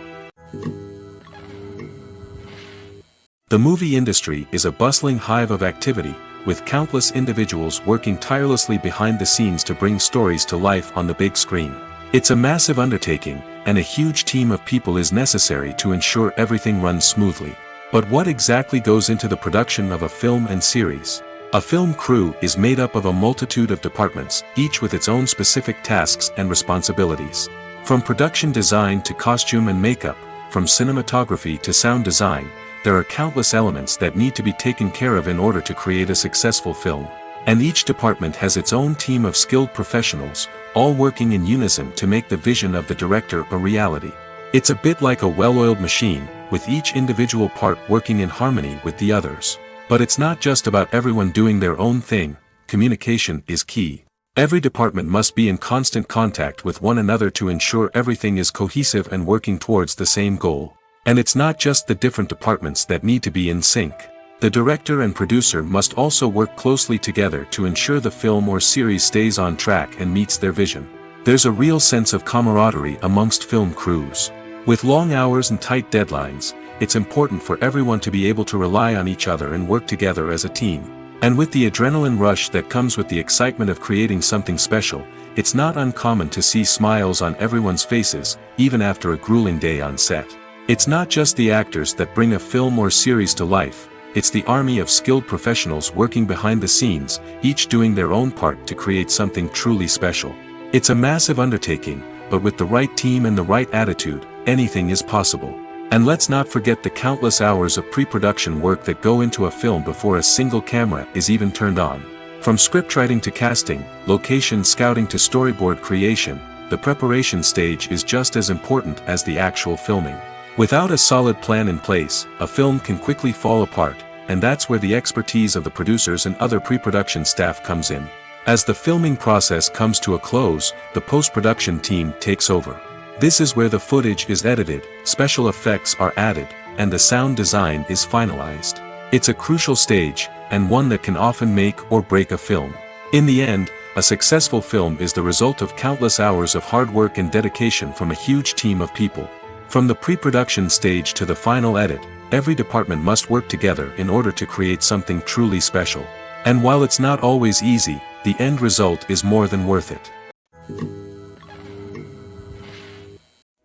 The movie industry is a bustling hive of activity, with countless individuals working tirelessly behind the scenes to bring stories to life on the big screen. It's a massive undertaking, and a huge team of people is necessary to ensure everything runs smoothly. But what exactly goes into the production of a film and series? A film crew is made up of a multitude of departments, each with its own specific tasks and responsibilities. From production design to costume and makeup, from cinematography to sound design, there are countless elements that need to be taken care of in order to create a successful film. And each department has its own team of skilled professionals, all working in unison to make the vision of the director a reality. It's a bit like a well-oiled machine, with each individual part working in harmony with the others. But it's not just about everyone doing their own thing. Communication is key. Every department must be in constant contact with one another to ensure everything is cohesive and working towards the same goal. And it's not just the different departments that need to be in sync. The director and producer must also work closely together to ensure the film or series stays on track and meets their vision. There's a real sense of camaraderie amongst film crews. With long hours and tight deadlines, it's important for everyone to be able to rely on each other and work together as a team. And with the adrenaline rush that comes with the excitement of creating something special, it's not uncommon to see smiles on everyone's faces, even after a grueling day on set. It's not just the actors that bring a film or series to life. It's the army of skilled professionals working behind the scenes, each doing their own part to create something truly special. It's a massive undertaking, but with the right team and the right attitude, anything is possible. And let's not forget the countless hours of pre-production work that go into a film before a single camera is even turned on. From scriptwriting to casting, location scouting to storyboard creation, the preparation stage is just as important as the actual filming. Without a solid plan in place, a film can quickly fall apart, and that's where the expertise of the producers and other pre-production staff comes in. As the filming process comes to a close, the post-production team takes over. This is where the footage is edited, special effects are added, and the sound design is finalized. It's a crucial stage, and one that can often make or break a film. In the end, a successful film is the result of countless hours of hard work and dedication from a huge team of people. From the pre-production stage to the final edit, every department must work together in order to create something truly special. And while it's not always easy, the end result is more than worth it.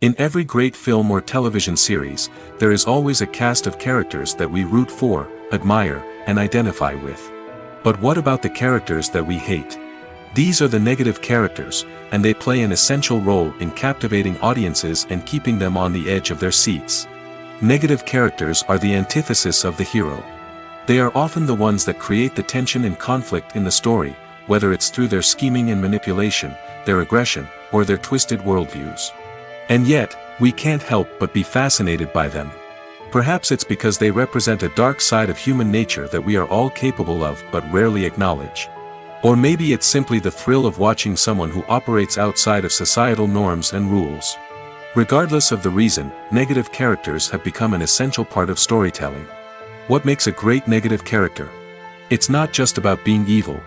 In every great film or television series, there is always a cast of characters that we root for, admire, and identify with. But what about the characters that we hate? These are the negative characters, and they play an essential role in captivating audiences and keeping them on the edge of their seats. Negative characters are the antithesis of the hero. They are often the ones that create the tension and conflict in the story, whether it's through their scheming and manipulation, their aggression, or their twisted worldviews. And yet, we can't help but be fascinated by them. Perhaps it's because they represent a dark side of human nature that we are all capable of but rarely acknowledge. Or maybe it's simply the thrill of watching someone who operates outside of societal norms and rules. Regardless of the reason, negative characters have become an essential part of storytelling. What makes a great negative character? It's not just about being evil.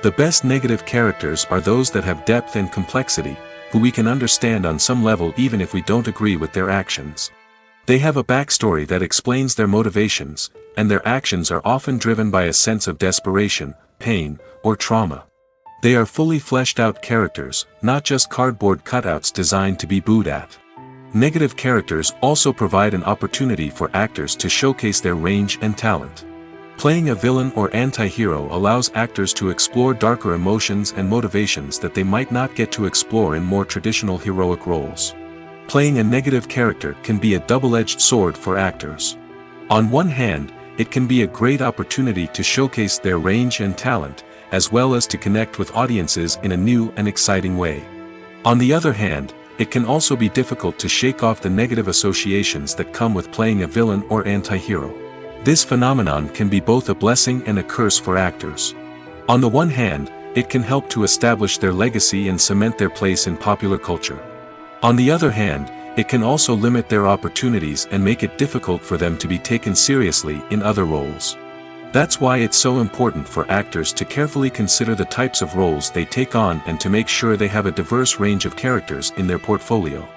The best negative characters are those that have depth and complexity, who we can understand on some level even if we don't agree with their actions. They have a backstory that explains their motivations, and their actions are often driven by a sense of desperation, pain, or trauma. They are fully fleshed out characters, not just cardboard cutouts designed to be booed at. Negative characters also provide an opportunity for actors to showcase their range and talent. Playing a villain or anti-hero allows actors to explore darker emotions and motivations that they might not get to explore in more traditional heroic roles. Playing a negative character can be a double-edged sword for actors. On one hand, it can be a great opportunity to showcase their range and talent, as well as to connect with audiences in a new and exciting way. On the other hand, it can also be difficult to shake off the negative associations that come with playing a villain or anti-hero. This phenomenon can be both a blessing and a curse for actors. On the one hand, it can help to establish their legacy and cement their place in popular culture. On the other hand, it can also limit their opportunities and make it difficult for them to be taken seriously in other roles. That's why it's so important for actors to carefully consider the types of roles they take on and to make sure they have a diverse range of characters in their portfolio.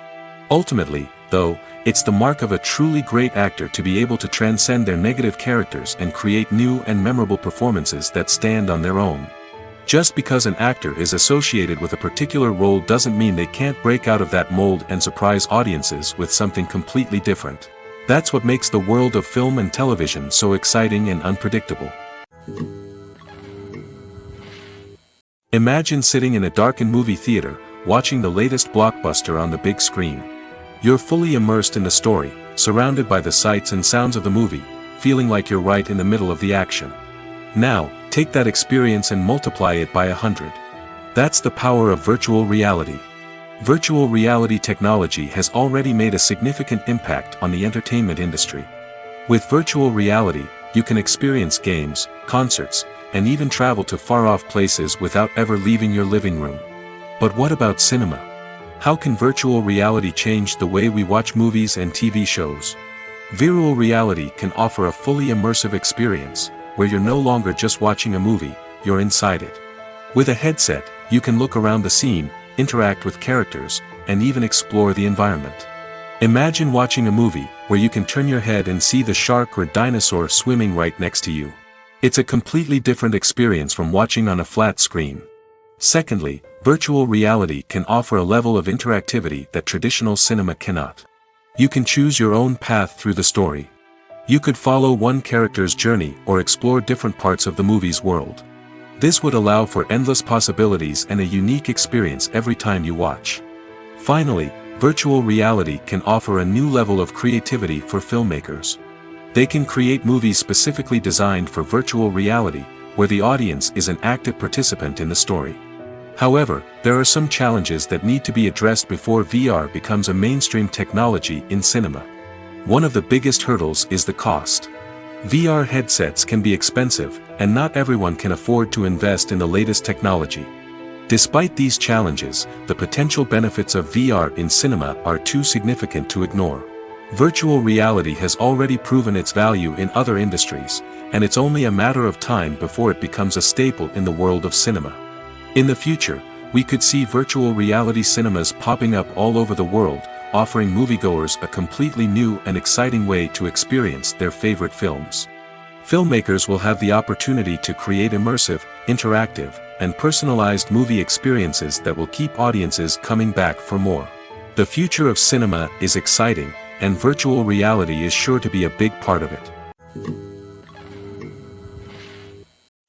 Ultimately, though, it's the mark of a truly great actor to be able to transcend their negative characters and create new and memorable performances that stand on their own. Just because an actor is associated with a particular role doesn't mean they can't break out of that mold and surprise audiences with something completely different. That's what makes the world of film and television so exciting and unpredictable. Imagine sitting in a darkened movie theater, watching the latest blockbuster on the big screen. You're fully immersed in the story, surrounded by the sights and sounds of the movie, feeling like you're right in the middle of the action. Now, take that experience and multiply it by 100. That's the power of virtual reality. Virtual reality technology has already made a significant impact on the entertainment industry. With virtual reality, you can experience games, concerts, and even travel to far-off places without ever leaving your living room. But what about cinema? How can virtual reality change the way we watch movies and TV shows? Virtual reality can offer a fully immersive experience, where you're no longer just watching a movie, you're inside it. With a headset, you can look around the scene, interact with characters, and even explore the environment. Imagine watching a movie where you can turn your head and see the shark or dinosaur swimming right next to you. It's a completely different experience from watching on a flat screen. Secondly, virtual reality can offer a level of interactivity that traditional cinema cannot. You can choose your own path through the story. You could follow one character's journey or explore different parts of the movie's world. This would allow for endless possibilities and a unique experience every time you watch. Finally, virtual reality can offer a new level of creativity for filmmakers. They can create movies specifically designed for virtual reality, where the audience is an active participant in the story. However, there are some challenges that need to be addressed before VR becomes a mainstream technology in cinema. One of the biggest hurdles is the cost. VR headsets can be expensive, and not everyone can afford to invest in the latest technology. Despite these challenges, the potential benefits of VR in cinema are too significant to ignore. Virtual reality has already proven its value in other industries, and it's only a matter of time before it becomes a staple in the world of cinema. In the future, we could see virtual reality cinemas popping up all over the world, offering moviegoers a completely new and exciting way to experience their favorite films. Filmmakers will have the opportunity to create immersive, interactive, and personalized movie experiences that will keep audiences coming back for more. The future of cinema is exciting, and virtual reality is sure to be a big part of it.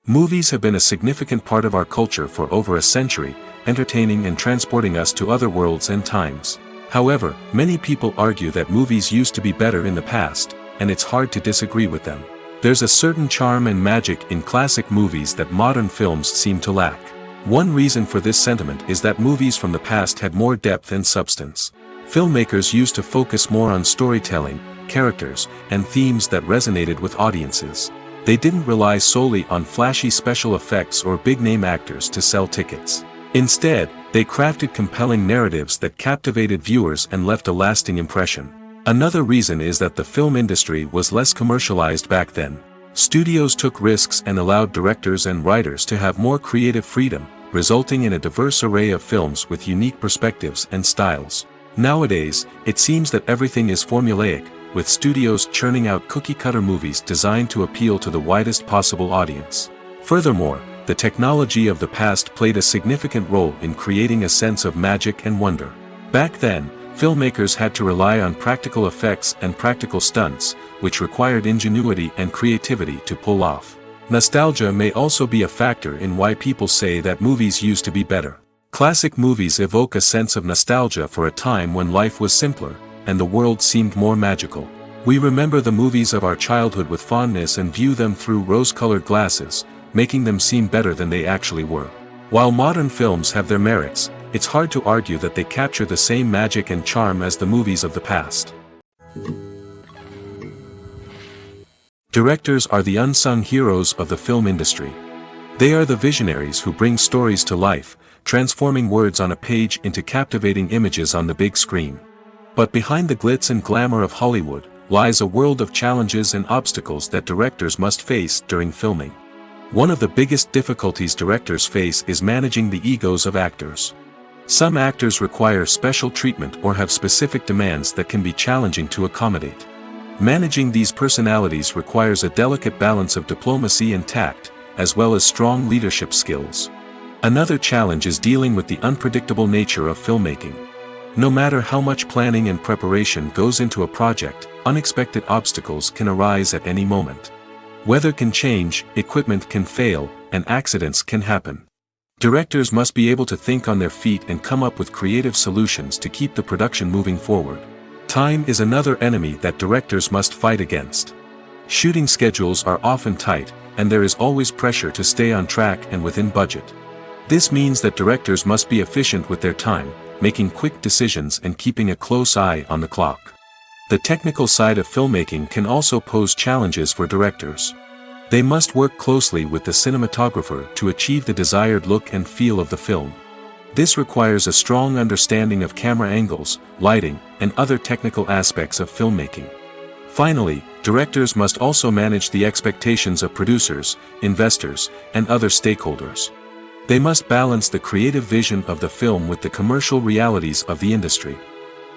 Movies have been a significant part of our culture for over a century, entertaining and transporting us to other worlds and times. However, many people argue that movies used to be better in the past, and it's hard to disagree with them. There's a certain charm and magic in classic movies that modern films seem to lack. One reason for this sentiment is that movies from the past had more depth and substance. Filmmakers used to focus more on storytelling, characters, and themes that resonated with audiences. They didn't rely solely on flashy special effects or big-name actors to sell tickets. Instead, they crafted compelling narratives that captivated viewers and left a lasting impression. Another reason is that the film industry was less commercialized back then. Studios took risks and allowed directors and writers to have more creative freedom, resulting in a diverse array of films with unique perspectives and styles. Nowadays, it seems that everything is formulaic, with studios churning out cookie-cutter movies designed to appeal to the widest possible audience. Furthermore, the technology of the past played a significant role in creating a sense of magic and wonder. Back then, filmmakers had to rely on practical effects and practical stunts, which required ingenuity and creativity to pull off. Nostalgia may also be a factor in why people say that movies used to be better. Classic movies evoke a sense of nostalgia for a time when life was simpler, and the world seemed more magical. We remember the movies of our childhood with fondness and view them through rose-colored glasses, making them seem better than they actually were. While modern films have their merits, it's hard to argue that they capture the same magic and charm as the movies of the past. Directors are the unsung heroes of the film industry. They are the visionaries who bring stories to life, transforming words on a page into captivating images on the big screen. But behind the glitz and glamour of Hollywood, lies a world of challenges and obstacles that directors must face during filming. One of the biggest difficulties directors face is managing the egos of actors. Some actors require special treatment or have specific demands that can be challenging to accommodate. Managing these personalities requires a delicate balance of diplomacy and tact, as well as strong leadership skills. Another challenge is dealing with the unpredictable nature of filmmaking. No matter how much planning and preparation goes into a project, unexpected obstacles can arise at any moment. Weather can change, equipment can fail, and accidents can happen. Directors must be able to think on their feet and come up with creative solutions to keep the production moving forward. Time is another enemy that directors must fight against. Shooting schedules are often tight, and there is always pressure to stay on track and within budget. This means that directors must be efficient with their time, making quick decisions and keeping a close eye on the clock. The technical side of filmmaking can also pose challenges for directors. They must work closely with the cinematographer to achieve the desired look and feel of the film. This requires a strong understanding of camera angles, lighting, and other technical aspects of filmmaking. Finally, directors must also manage the expectations of producers, investors, and other stakeholders. They must balance the creative vision of the film with the commercial realities of the industry.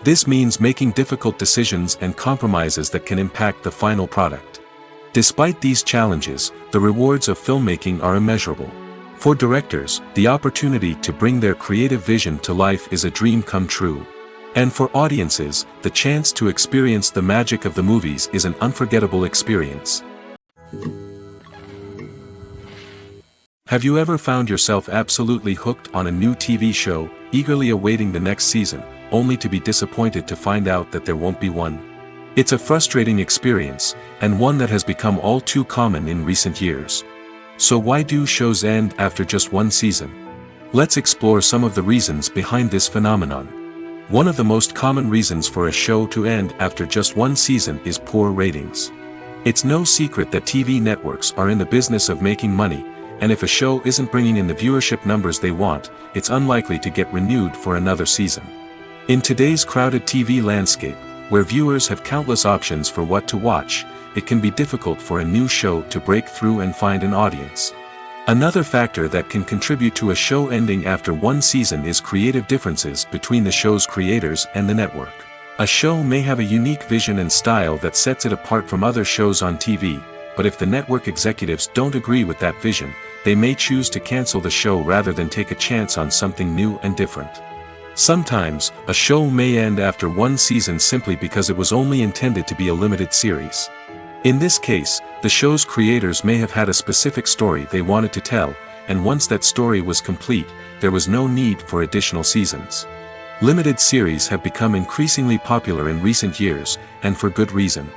This means making difficult decisions and compromises that can impact the final product. Despite these challenges, the rewards of filmmaking are immeasurable. For directors, the opportunity to bring their creative vision to life is a dream come true. And for audiences, the chance to experience the magic of the movies is an unforgettable experience. Have you ever found yourself absolutely hooked on a new TV show, eagerly awaiting the next season, only to be disappointed to find out that there won't be one? It's a frustrating experience, and one that has become all too common in recent years. So why do shows end after just one season? Let's explore some of the reasons behind this phenomenon. One of the most common reasons for a show to end after just one season is poor ratings. It's no secret that TV networks are in the business of making money, and if a show isn't bringing in the viewership numbers they want, it's unlikely to get renewed for another season. In today's crowded TV landscape, where viewers have countless options for what to watch, it can be difficult for a new show to break through and find an audience. Another factor that can contribute to a show ending after one season is creative differences between the show's creators and the network. A show may have a unique vision and style that sets it apart from other shows on TV, but if the network executives don't agree with that vision, they may choose to cancel the show rather than take a chance on something new and different. Sometimes, a show may end after one season simply because it was only intended to be a limited series. In this case, the show's creators may have had a specific story they wanted to tell, and once that story was complete, there was no need for additional seasons. Limited series have become increasingly popular in recent years, and for good reason.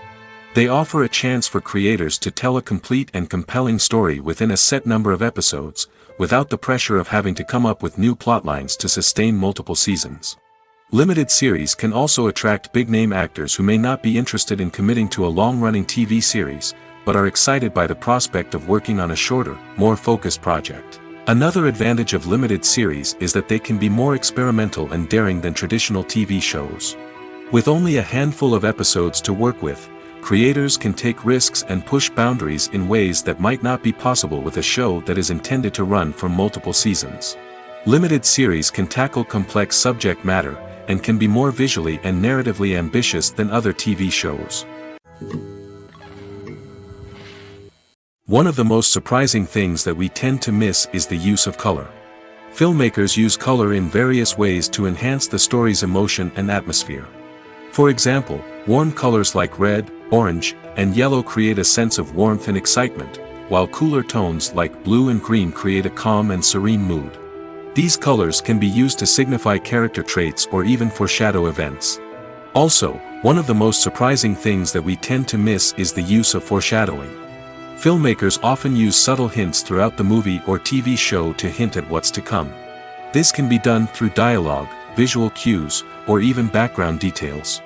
They offer a chance for creators to tell a complete and compelling story within a set number of episodes, without the pressure of having to come up with new plotlines to sustain multiple seasons. Limited series can also attract big-name actors who may not be interested in committing to a long-running TV series, but are excited by the prospect of working on a shorter, more focused project. Another advantage of limited series is that they can be more experimental and daring than traditional TV shows. With only a handful of episodes to work with, creators can take risks and push boundaries in ways that might not be possible with a show that is intended to run for multiple seasons. Limited series can tackle complex subject matter, and can be more visually and narratively ambitious than other TV shows. One of the most surprising things that we tend to miss is the use of color. Filmmakers use color in various ways to enhance the story's emotion and atmosphere. For example, warm colors like red, orange, and yellow create a sense of warmth and excitement, while cooler tones like blue and green create a calm and serene mood. These colors can be used to signify character traits or even foreshadow events. Also, one of the most surprising things that we tend to miss is the use of foreshadowing. Filmmakers often use subtle hints throughout the movie or TV show to hint at what's to come. This can be done through dialogue, visual cues, or even background details.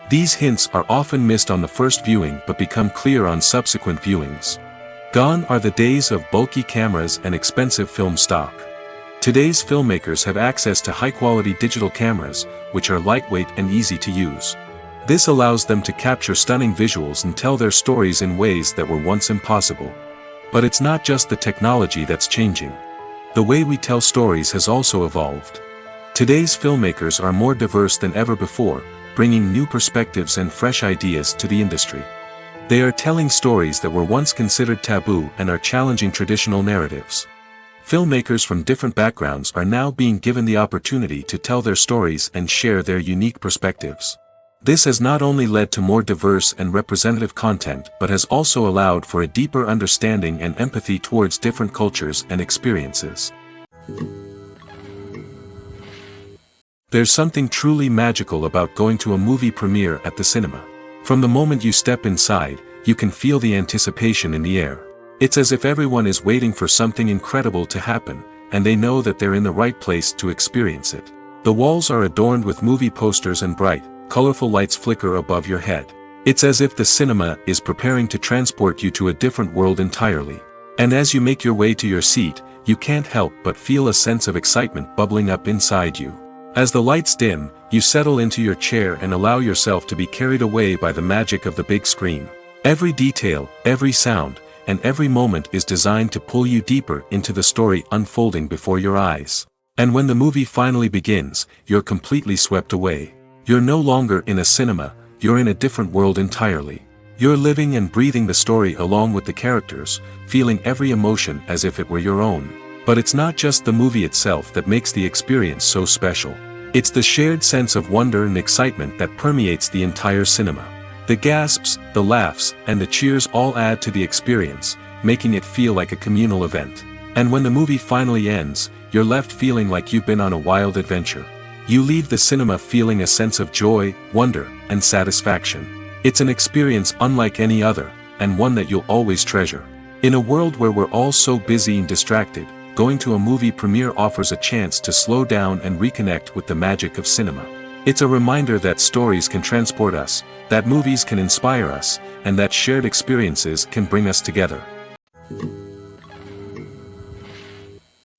These hints are often missed on the first viewing but become clear on subsequent viewings. Gone are the days of bulky cameras and expensive film stock. Today's filmmakers have access to high-quality digital cameras, which are lightweight and easy to use. This allows them to capture stunning visuals and tell their stories in ways that were once impossible. But it's not just the technology that's changing. The way we tell stories has also evolved. Today's filmmakers are more diverse than ever before, bringing new perspectives and fresh ideas to the industry. They are telling stories that were once considered taboo and are challenging traditional narratives. Filmmakers from different backgrounds are now being given the opportunity to tell their stories and share their unique perspectives. This has not only led to more diverse and representative content but has also allowed for a deeper understanding and empathy towards different cultures and experiences. There's something truly magical about going to a movie premiere at the cinema. From the moment you step inside, you can feel the anticipation in the air. It's as if everyone is waiting for something incredible to happen, and they know that they're in the right place to experience it. The walls are adorned with movie posters and bright, colorful lights flicker above your head. It's as if the cinema is preparing to transport you to a different world entirely. And as you make your way to your seat, you can't help but feel a sense of excitement bubbling up inside you. As the lights dim, you settle into your chair and allow yourself to be carried away by the magic of the big screen. Every detail, every sound, and every moment is designed to pull you deeper into the story unfolding before your eyes. And when the movie finally begins, you're completely swept away. You're no longer in a cinema, you're in a different world entirely. You're living and breathing the story along with the characters, feeling every emotion as if it were your own. But it's not just the movie itself that makes the experience so special. It's the shared sense of wonder and excitement that permeates the entire cinema. The gasps, the laughs, and the cheers all add to the experience, making it feel like a communal event. And when the movie finally ends, you're left feeling like you've been on a wild adventure. You leave the cinema feeling a sense of joy, wonder, and satisfaction. It's an experience unlike any other, and one that you'll always treasure. In a world where we're all so busy and distracted, going to a movie premiere offers a chance to slow down and reconnect with the magic of cinema. It's a reminder that stories can transport us, that movies can inspire us, and that shared experiences can bring us together.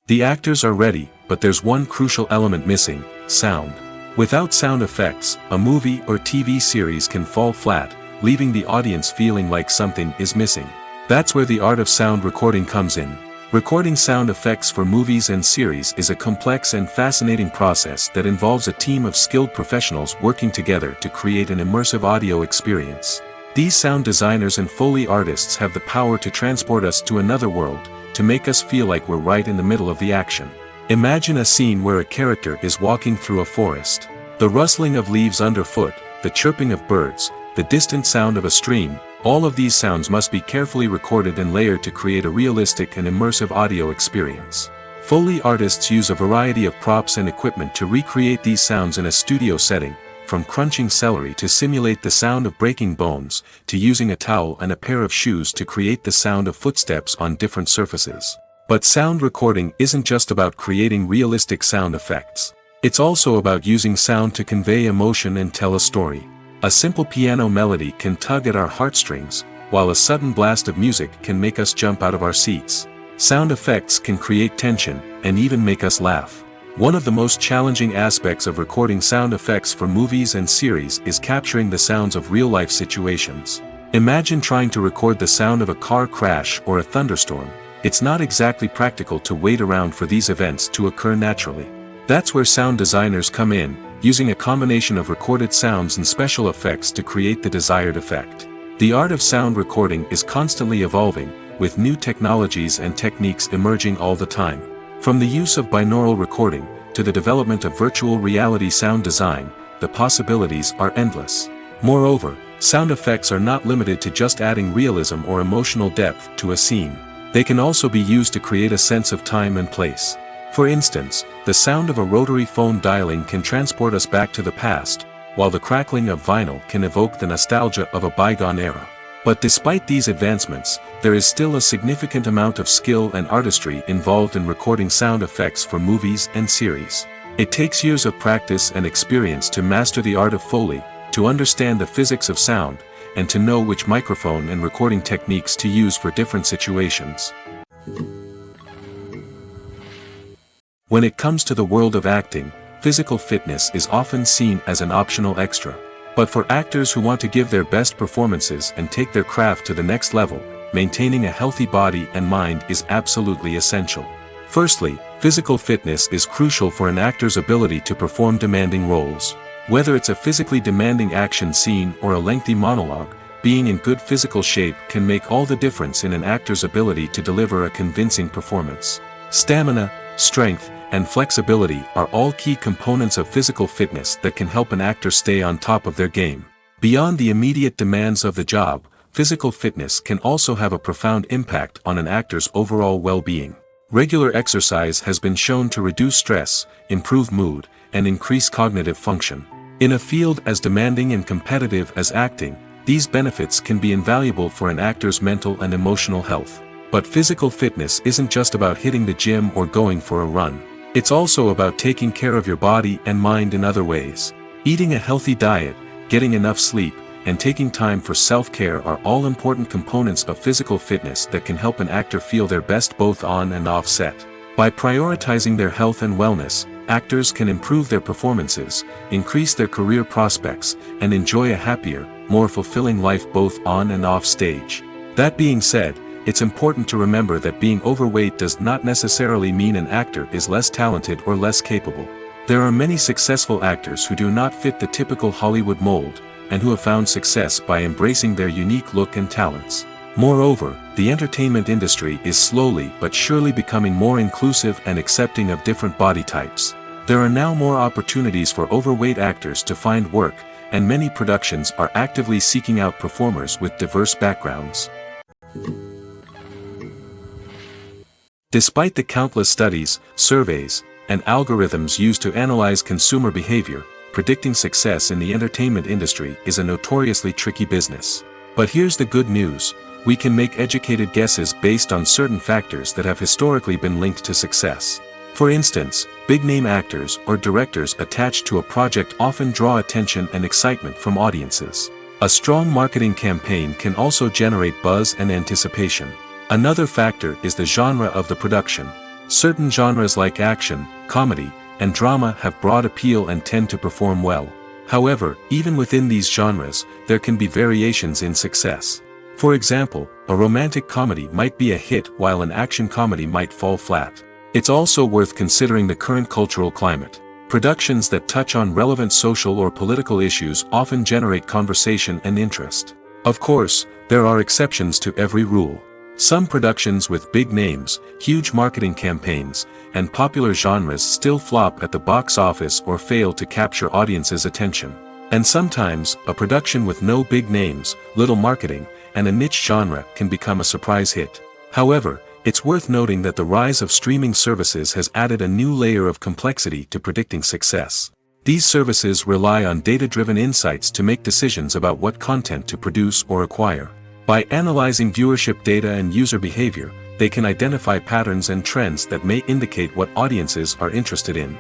The actors are ready, but there's one crucial element missing: sound. Without sound effects, a movie or TV series can fall flat, leaving the audience feeling like something is missing. That's where the art of sound recording comes in. Recording sound effects for movies and series is a complex and fascinating process that involves a team of skilled professionals working together to create an immersive audio experience. These sound designers and Foley artists have the power to transport us to another world, to make us feel like we're right in the middle of the action. Imagine a scene where a character is walking through a forest. The rustling of leaves underfoot, the chirping of birds, the distant sound of a stream, all of these sounds must be carefully recorded and layered to create a realistic and immersive audio experience. Foley artists use a variety of props and equipment to recreate these sounds in a studio setting, from crunching celery to simulate the sound of breaking bones, to using a towel and a pair of shoes to create the sound of footsteps on different surfaces. But sound recording isn't just about creating realistic sound effects. It's also about using sound to convey emotion and tell a story. A simple piano melody can tug at our heartstrings, while a sudden blast of music can make us jump out of our seats. Sound effects can create tension, and even make us laugh. One of the most challenging aspects of recording sound effects for movies and series is capturing the sounds of real-life situations. Imagine trying to record the sound of a car crash or a thunderstorm. It's not exactly practical to wait around for these events to occur naturally. That's where sound designers come in, using a combination of recorded sounds and special effects to create the desired effect. The art of sound recording is constantly evolving, with new technologies and techniques emerging all the time. From the use of binaural recording, to the development of virtual reality sound design, the possibilities are endless. Moreover, sound effects are not limited to just adding realism or emotional depth to a scene. They can also be used to create a sense of time and place. For instance, the sound of a rotary phone dialing can transport us back to the past, while the crackling of vinyl can evoke the nostalgia of a bygone era. But despite these advancements, there is still a significant amount of skill and artistry involved in recording sound effects for movies and series. It takes years of practice and experience to master the art of Foley, to understand the physics of sound, and to know which microphone and recording techniques to use for different situations. When it comes to the world of acting, physical fitness is often seen as an optional extra. But for actors who want to give their best performances and take their craft to the next level, maintaining a healthy body and mind is absolutely essential. Firstly, physical fitness is crucial for an actor's ability to perform demanding roles. Whether it's a physically demanding action scene or a lengthy monologue, being in good physical shape can make all the difference in an actor's ability to deliver a convincing performance. Stamina, strength, and flexibility are all key components of physical fitness that can help an actor stay on top of their game. Beyond the immediate demands of the job, physical fitness can also have a profound impact on an actor's overall well-being. Regular exercise has been shown to reduce stress, improve mood, and increase cognitive function. In a field as demanding and competitive as acting, these benefits can be invaluable for an actor's mental and emotional health. But physical fitness isn't just about hitting the gym or going for a run. It's also about taking care of your body and mind in other ways. Eating a healthy diet, getting enough sleep, and taking time for self-care are all important components of physical fitness that can help an actor feel their best both on and off set. By prioritizing their health and wellness, actors can improve their performances, increase their career prospects, and enjoy a happier, more fulfilling life both on and off stage. That being said, it's important to remember that being overweight does not necessarily mean an actor is less talented or less capable. There are many successful actors who do not fit the typical Hollywood mold, and who have found success by embracing their unique look and talents. Moreover, the entertainment industry is slowly but surely becoming more inclusive and accepting of different body types. There are now more opportunities for overweight actors to find work, and many productions are actively seeking out performers with diverse backgrounds. Despite the countless studies, surveys, and algorithms used to analyze consumer behavior, predicting success in the entertainment industry is a notoriously tricky business. But here's the good news: we can make educated guesses based on certain factors that have historically been linked to success. For instance, big-name actors or directors attached to a project often draw attention and excitement from audiences. A strong marketing campaign can also generate buzz and anticipation. Another factor is the genre of the production. Certain genres like action, comedy, and drama have broad appeal and tend to perform well. However, even within these genres, there can be variations in success. For example, a romantic comedy might be a hit while an action comedy might fall flat. It's also worth considering the current cultural climate. Productions that touch on relevant social or political issues often generate conversation and interest. Of course, there are exceptions to every rule. Some productions with big names, huge marketing campaigns, and popular genres still flop at the box office or fail to capture audiences' attention. And sometimes, a production with no big names, little marketing, and a niche genre can become a surprise hit. However, it's worth noting that the rise of streaming services has added a new layer of complexity to predicting success. These services rely on data-driven insights to make decisions about what content to produce or acquire. By analyzing viewership data and user behavior, they can identify patterns and trends that may indicate what audiences are interested in.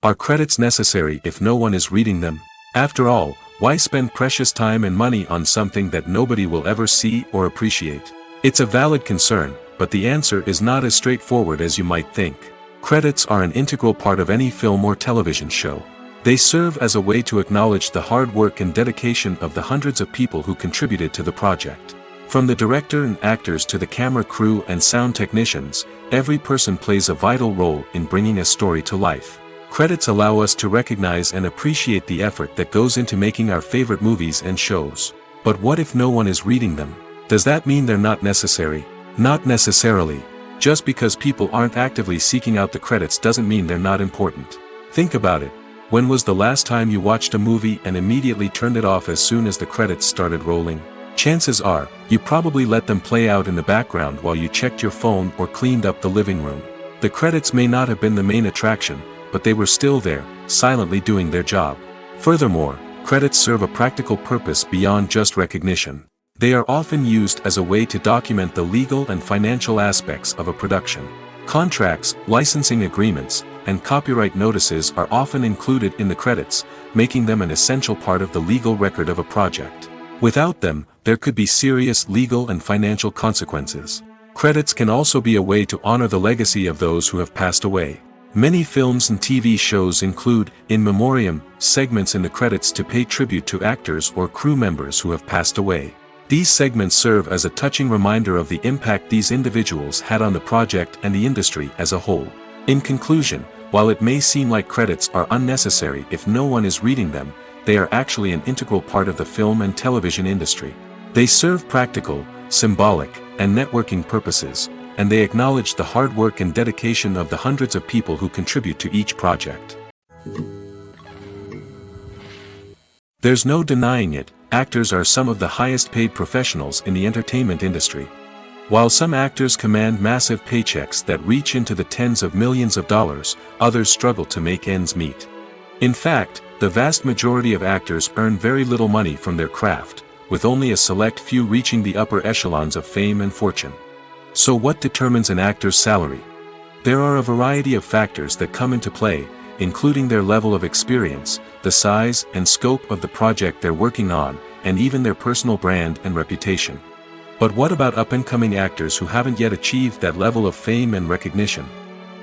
Are credits necessary if no one is reading them? After all, why spend precious time and money on something that nobody will ever see or appreciate? It's a valid concern, but the answer is not as straightforward as you might think. Credits are an integral part of any film or television show. They serve as a way to acknowledge the hard work and dedication of the hundreds of people who contributed to the project. From the director and actors to the camera crew and sound technicians, every person plays a vital role in bringing a story to life. Credits allow us to recognize and appreciate the effort that goes into making our favorite movies and shows. But what if no one is reading them? Does that mean they're not necessary? Not necessarily. Just because people aren't actively seeking out the credits doesn't mean they're not important. Think about it. When was the last time you watched a movie and immediately turned it off as soon as the credits started rolling? Chances are, you probably let them play out in the background while you checked your phone or cleaned up the living room. The credits may not have been the main attraction, but they were still there, silently doing their job. Furthermore, credits serve a practical purpose beyond just recognition. They are often used as a way to document the legal and financial aspects of a production. Contracts, licensing agreements, and copyright notices are often included in the credits, making them an essential part of the legal record of a project. Without them, there could be serious legal and financial consequences. Credits can also be a way to honor the legacy of those who have passed away. Many films and TV shows include, in memoriam, segments in the credits to pay tribute to actors or crew members who have passed away. These segments serve as a touching reminder of the impact these individuals had on the project and the industry as a whole. In conclusion, while it may seem like credits are unnecessary if no one is reading them, they are actually an integral part of the film and television industry. They serve practical, symbolic, and networking purposes, and they acknowledge the hard work and dedication of the hundreds of people who contribute to each project. There's no denying it, actors are some of the highest paid professionals in the entertainment industry. While some actors command massive paychecks that reach into the tens of millions of dollars, others struggle to make ends meet. In fact, the vast majority of actors earn very little money from their craft, with only a select few reaching the upper echelons of fame and fortune. So what determines an actor's salary? There are a variety of factors that come into play, including their level of experience, the size and scope of the project they're working on, and even their personal brand and reputation. But what about up-and-coming actors who haven't yet achieved that level of fame and recognition?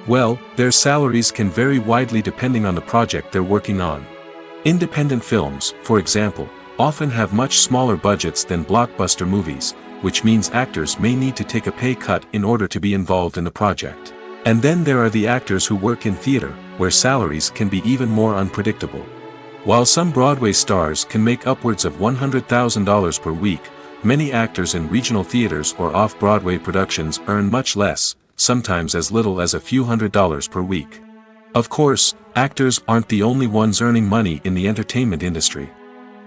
Well, their salaries can vary widely depending on the project they're working on. Independent films, for example, often have much smaller budgets than blockbuster movies, which means actors may need to take a pay cut in order to be involved in the project. And then there are the actors who work in theater, where salaries can be even more unpredictable. While some Broadway stars can make upwards of $100,000 per week, many actors in regional theaters or off-Broadway productions earn much less, sometimes as little as a few $100s per week. Of course, actors aren't the only ones earning money in the entertainment industry.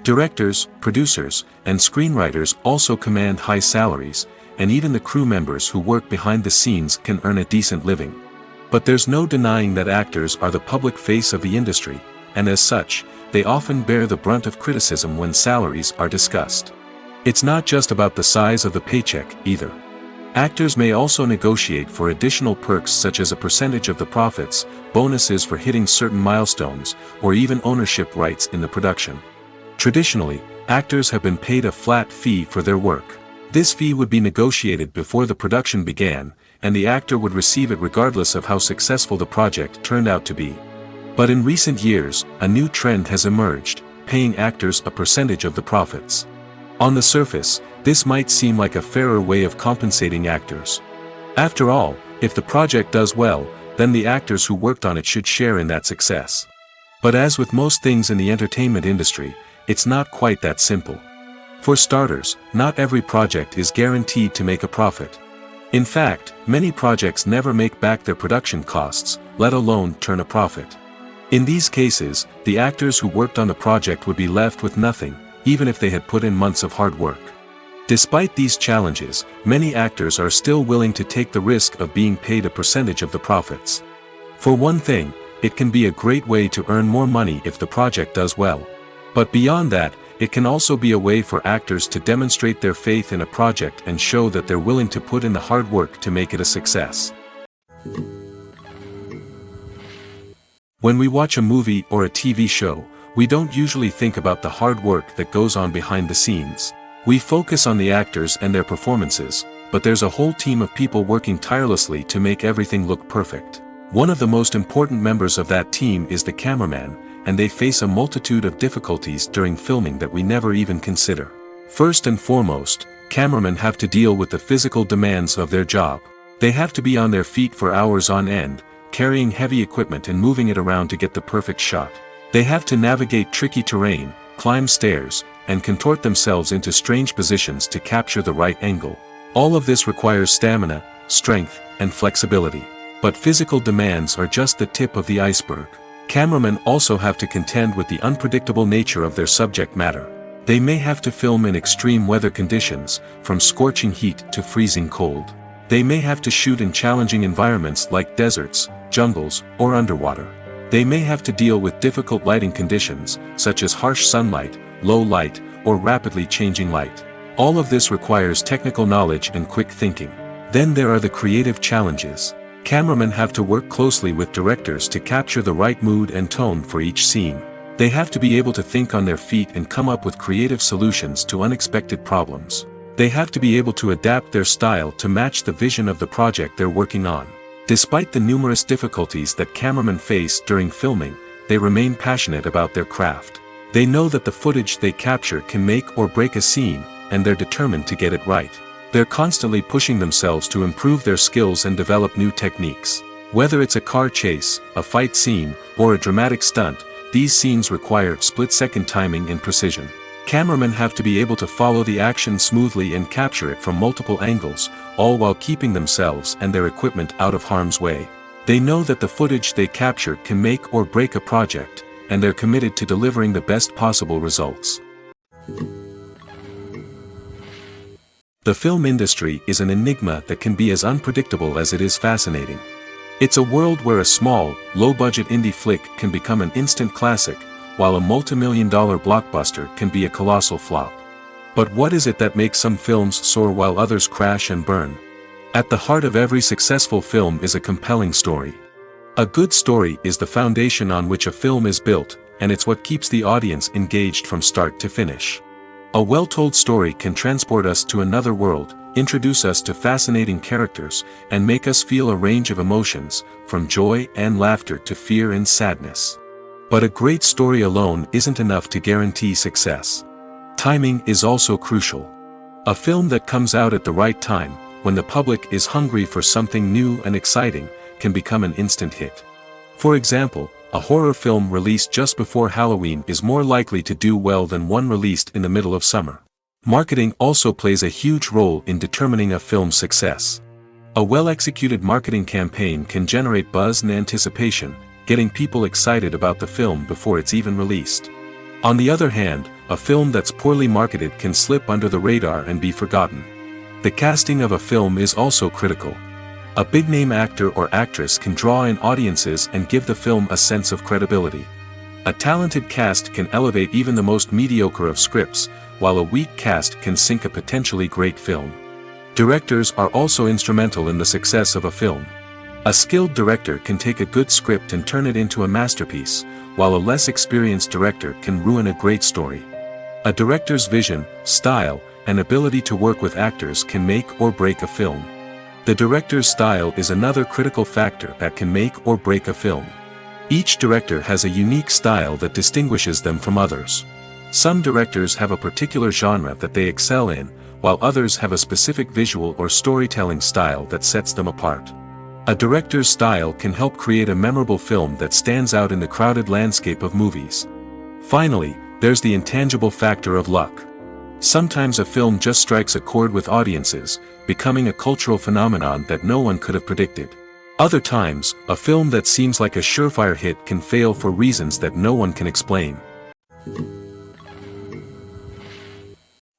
Directors, producers, and screenwriters also command high salaries, and even the crew members who work behind the scenes can earn a decent living. But there's no denying that actors are the public face of the industry, and as such, they often bear the brunt of criticism when salaries are discussed. It's not just about the size of the paycheck, either. Actors may also negotiate for additional perks such as a percentage of the profits, bonuses for hitting certain milestones, or even ownership rights in the production. Traditionally, actors have been paid a flat fee for their work. This fee would be negotiated before the production began, and the actor would receive it regardless of how successful the project turned out to be. But in recent years, a new trend has emerged, paying actors a percentage of the profits. On the surface, this might seem like a fairer way of compensating actors. After all, if the project does well, then the actors who worked on it should share in that success. But as with most things in the entertainment industry, it's not quite that simple. For starters, not every project is guaranteed to make a profit. In fact, many projects never make back their production costs, let alone turn a profit. In these cases, the actors who worked on the project would be left with nothing, even if they had put in months of hard work. Despite these challenges, many actors are still willing to take the risk of being paid a percentage of the profits. For one thing, it can be a great way to earn more money if the project does well. But beyond that, it can also be a way for actors to demonstrate their faith in a project and show that they're willing to put in the hard work to make it a success. When we watch a movie or a TV show, we don't usually think about the hard work that goes on behind the scenes. We focus on the actors and their performances, but there's a whole team of people working tirelessly to make everything look perfect. One of the most important members of that team is the cameraman, and they face a multitude of difficulties during filming that we never even consider. First and foremost, cameramen have to deal with the physical demands of their job. They have to be on their feet for hours on end, carrying heavy equipment and moving it around to get the perfect shot. They have to navigate tricky terrain, climb stairs, and contort themselves into strange positions to capture the right angle. All of this requires stamina, strength, and flexibility. But physical demands are just the tip of the iceberg. Cameramen also have to contend with the unpredictable nature of their subject matter. They may have to film in extreme weather conditions, from scorching heat to freezing cold. They may have to shoot in challenging environments like deserts, jungles, or underwater. They may have to deal with difficult lighting conditions, such as harsh sunlight, low light, or rapidly changing light. All of this requires technical knowledge and quick thinking. Then there are the creative challenges. Cameramen have to work closely with directors to capture the right mood and tone for each scene. They have to be able to think on their feet and come up with creative solutions to unexpected problems. They have to be able to adapt their style to match the vision of the project they're working on. Despite the numerous difficulties that cameramen face during filming, they remain passionate about their craft. They know that the footage they capture can make or break a scene, and they're determined to get it right. They're constantly pushing themselves to improve their skills and develop new techniques. Whether it's a car chase, a fight scene, or a dramatic stunt, these scenes require split-second timing and precision. Cameramen have to be able to follow the action smoothly and capture it from multiple angles, all while keeping themselves and their equipment out of harm's way. They know that the footage they capture can make or break a project, and they're committed to delivering the best possible results. The film industry is an enigma that can be as unpredictable as it is fascinating. It's a world where a small, low-budget indie flick can become an instant classic, while a multi-million-dollar blockbuster can be a colossal flop. But what is it that makes some films soar while others crash and burn? At the heart of every successful film is a compelling story. A good story is the foundation on which a film is built, and it's what keeps the audience engaged from start to finish. A well-told story can transport us to another world, introduce us to fascinating characters, and make us feel a range of emotions, from joy and laughter to fear and sadness. But a great story alone isn't enough to guarantee success. Timing is also crucial. A film that comes out at the right time, when the public is hungry for something new and exciting, can become an instant hit. For example, a horror film released just before Halloween is more likely to do well than one released in the middle of summer. Marketing also plays a huge role in determining a film's success. A well-executed marketing campaign can generate buzz and anticipation, getting people excited about the film before it's even released. On the other hand, a film that's poorly marketed can slip under the radar and be forgotten. The casting of a film is also critical. A big-name actor or actress can draw in audiences and give the film a sense of credibility. A talented cast can elevate even the most mediocre of scripts, while a weak cast can sink a potentially great film. Directors are also instrumental in the success of a film. A skilled director can take a good script and turn it into a masterpiece, while a less experienced director can ruin a great story. A director's vision, style, and ability to work with actors can make or break a film. The director's style is another critical factor that can make or break a film. Each director has a unique style that distinguishes them from others. Some directors have a particular genre that they excel in, while others have a specific visual or storytelling style that sets them apart. A director's style can help create a memorable film that stands out in the crowded landscape of movies. Finally, there's the intangible factor of luck. Sometimes a film just strikes a chord with audiences, becoming a cultural phenomenon that no one could have predicted. Other times, a film that seems like a surefire hit can fail for reasons that no one can explain.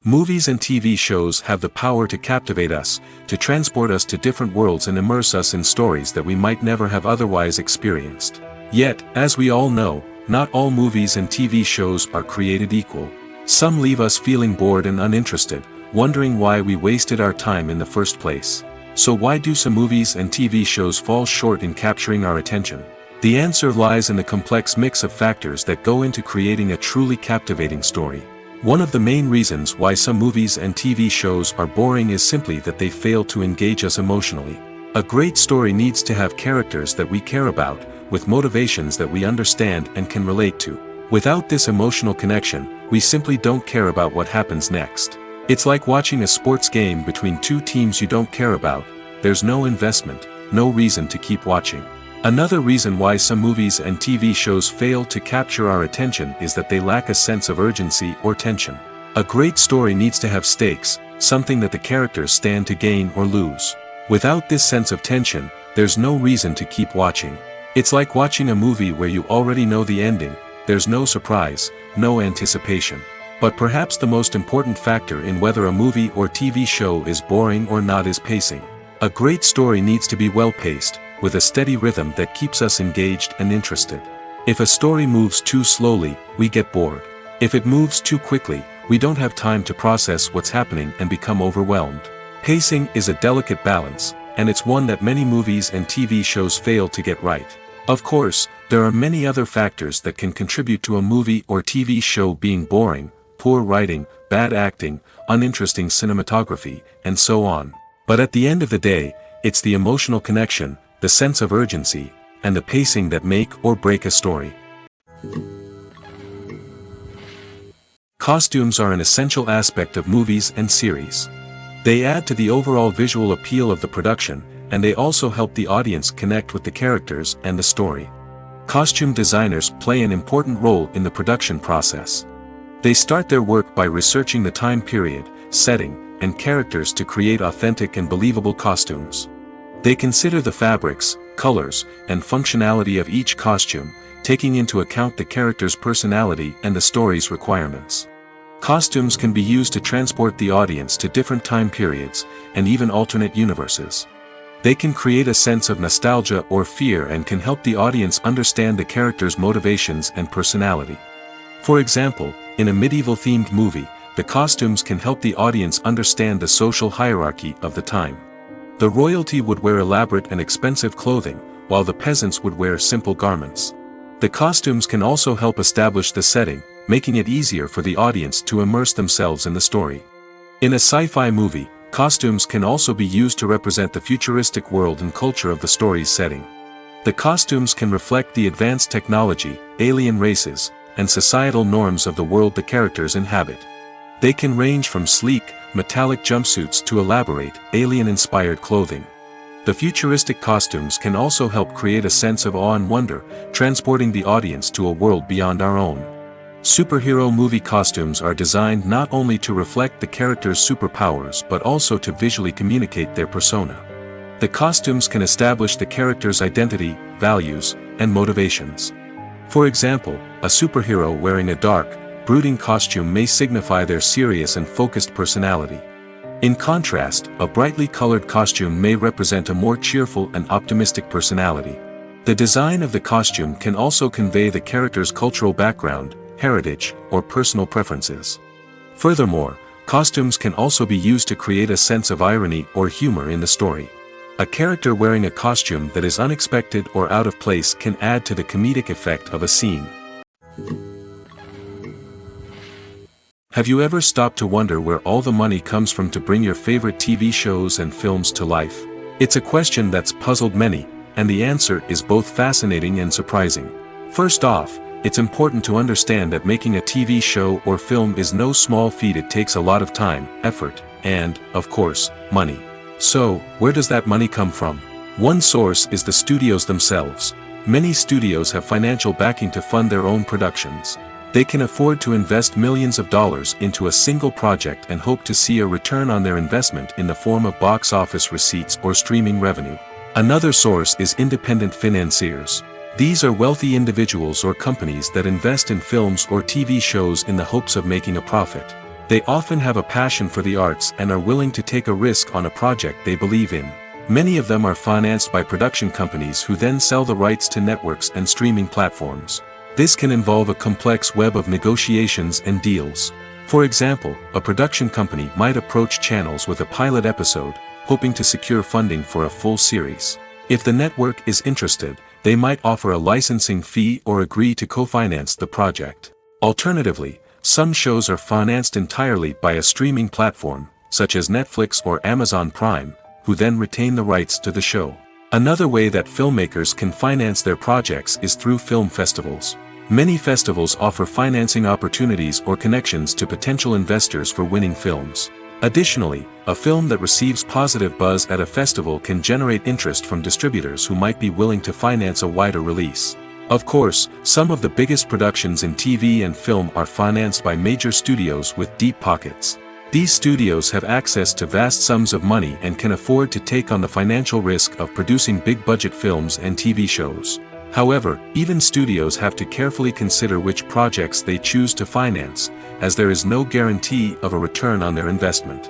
Movies and TV shows have the power to captivate us, to transport us to different worlds and immerse us in stories that we might never have otherwise experienced. Yet, as we all know, not all movies and TV shows are created equal. Some leave us feeling bored and uninterested, wondering why we wasted our time in the first place. So why do some movies and TV shows fall short in capturing our attention? The answer lies in the complex mix of factors that go into creating a truly captivating story. One of the main reasons why some movies and TV shows are boring is simply that they fail to engage us emotionally. A great story needs to have characters that we care about, with motivations that we understand and can relate to. Without this emotional connection, we simply don't care about what happens next. It's like watching a sports game between two teams you don't care about. There's no investment, no reason to keep watching. Another reason why some movies and TV shows fail to capture our attention is that they lack a sense of urgency or tension. A great story needs to have stakes, something that the characters stand to gain or lose. Without this sense of tension, there's no reason to keep watching. It's like watching a movie where you already know the ending. There's no surprise, no anticipation. But perhaps the most important factor in whether a movie or TV show is boring or not is pacing. A great story needs to be well-paced, with a steady rhythm that keeps us engaged and interested. If a story moves too slowly, we get bored. If it moves too quickly, we don't have time to process what's happening and become overwhelmed. Pacing is a delicate balance, and it's one that many movies and TV shows fail to get right. Of course, there are many other factors that can contribute to a movie or TV show being boring: poor writing, bad acting, uninteresting cinematography, and so on. But at the end of the day, it's the emotional connection, the sense of urgency, and the pacing that make or break a story. Costumes are an essential aspect of movies and series. They add to the overall visual appeal of the production, and they also help the audience connect with the characters and the story. Costume designers play an important role in the production process. They start their work by researching the time period, setting, and characters to create authentic and believable costumes. They consider the fabrics, colors, and functionality of each costume, taking into account the character's personality and the story's requirements. Costumes can be used to transport the audience to different time periods, and even alternate universes. They can create a sense of nostalgia or fear and can help the audience understand the character's motivations and personality. For example, in a medieval-themed movie, the costumes can help the audience understand the social hierarchy of the time. The royalty would wear elaborate and expensive clothing, while the peasants would wear simple garments. The costumes can also help establish the setting, making it easier for the audience to immerse themselves in the story. In a sci-fi movie, costumes can also be used to represent the futuristic world and culture of the story's setting. The costumes can reflect the advanced technology, alien races, and societal norms of the world the characters inhabit. They can range from sleek, metallic jumpsuits to elaborate, alien-inspired clothing. The futuristic costumes can also help create a sense of awe and wonder, transporting the audience to a world beyond our own. Superhero movie costumes are designed not only to reflect the character's superpowers but also to visually communicate their persona. The costumes can establish the character's identity, values, and motivations. For example, a superhero wearing a dark, brooding costume may signify their serious and focused personality. In contrast, a brightly colored costume may represent a more cheerful and optimistic personality. The design of the costume can also convey the character's cultural background, heritage, or personal preferences. Furthermore, Costumes can also be used to create a sense of irony or humor in the story. A character wearing a costume that is unexpected or out of place can add to the comedic effect of a scene. Have you ever stopped to wonder where all the money comes from to bring your favorite TV shows and films to life? It's a question that's puzzled many, and the answer is both fascinating and surprising. First off, it's important to understand that making a TV show or film is no small feat. It takes a lot of time, effort, and, of course, money. So, where does that money come from? One source is the studios themselves. Many studios have financial backing to fund their own productions. They can afford to invest millions of dollars into a single project and hope to see a return on their investment in the form of box office receipts or streaming revenue. Another source is independent financiers. These are wealthy individuals or companies that invest in films or TV shows in the hopes of making a profit. They often have a passion for the arts and are willing to take a risk on a project they believe in. Many of them are financed by production companies who then sell the rights to networks and streaming platforms. This can involve a complex web of negotiations and deals. For example, a production company might approach channels with a pilot episode, hoping to secure funding for a full series. If the network is interested, they might offer a licensing fee or agree to co-finance the project. Alternatively, some shows are financed entirely by a streaming platform, such as Netflix or Amazon Prime, who then retain the rights to the show. Another way that filmmakers can finance their projects is through film festivals. Many festivals offer financing opportunities or connections to potential investors for winning films. Additionally, a film that receives positive buzz at a festival can generate interest from distributors who might be willing to finance a wider release. Of course, some of the biggest productions in TV and film are financed by major studios with deep pockets. These studios have access to vast sums of money and can afford to take on the financial risk of producing big-budget films and TV shows. However, even studios have to carefully consider which projects they choose to finance, as there is no guarantee of a return on their investment.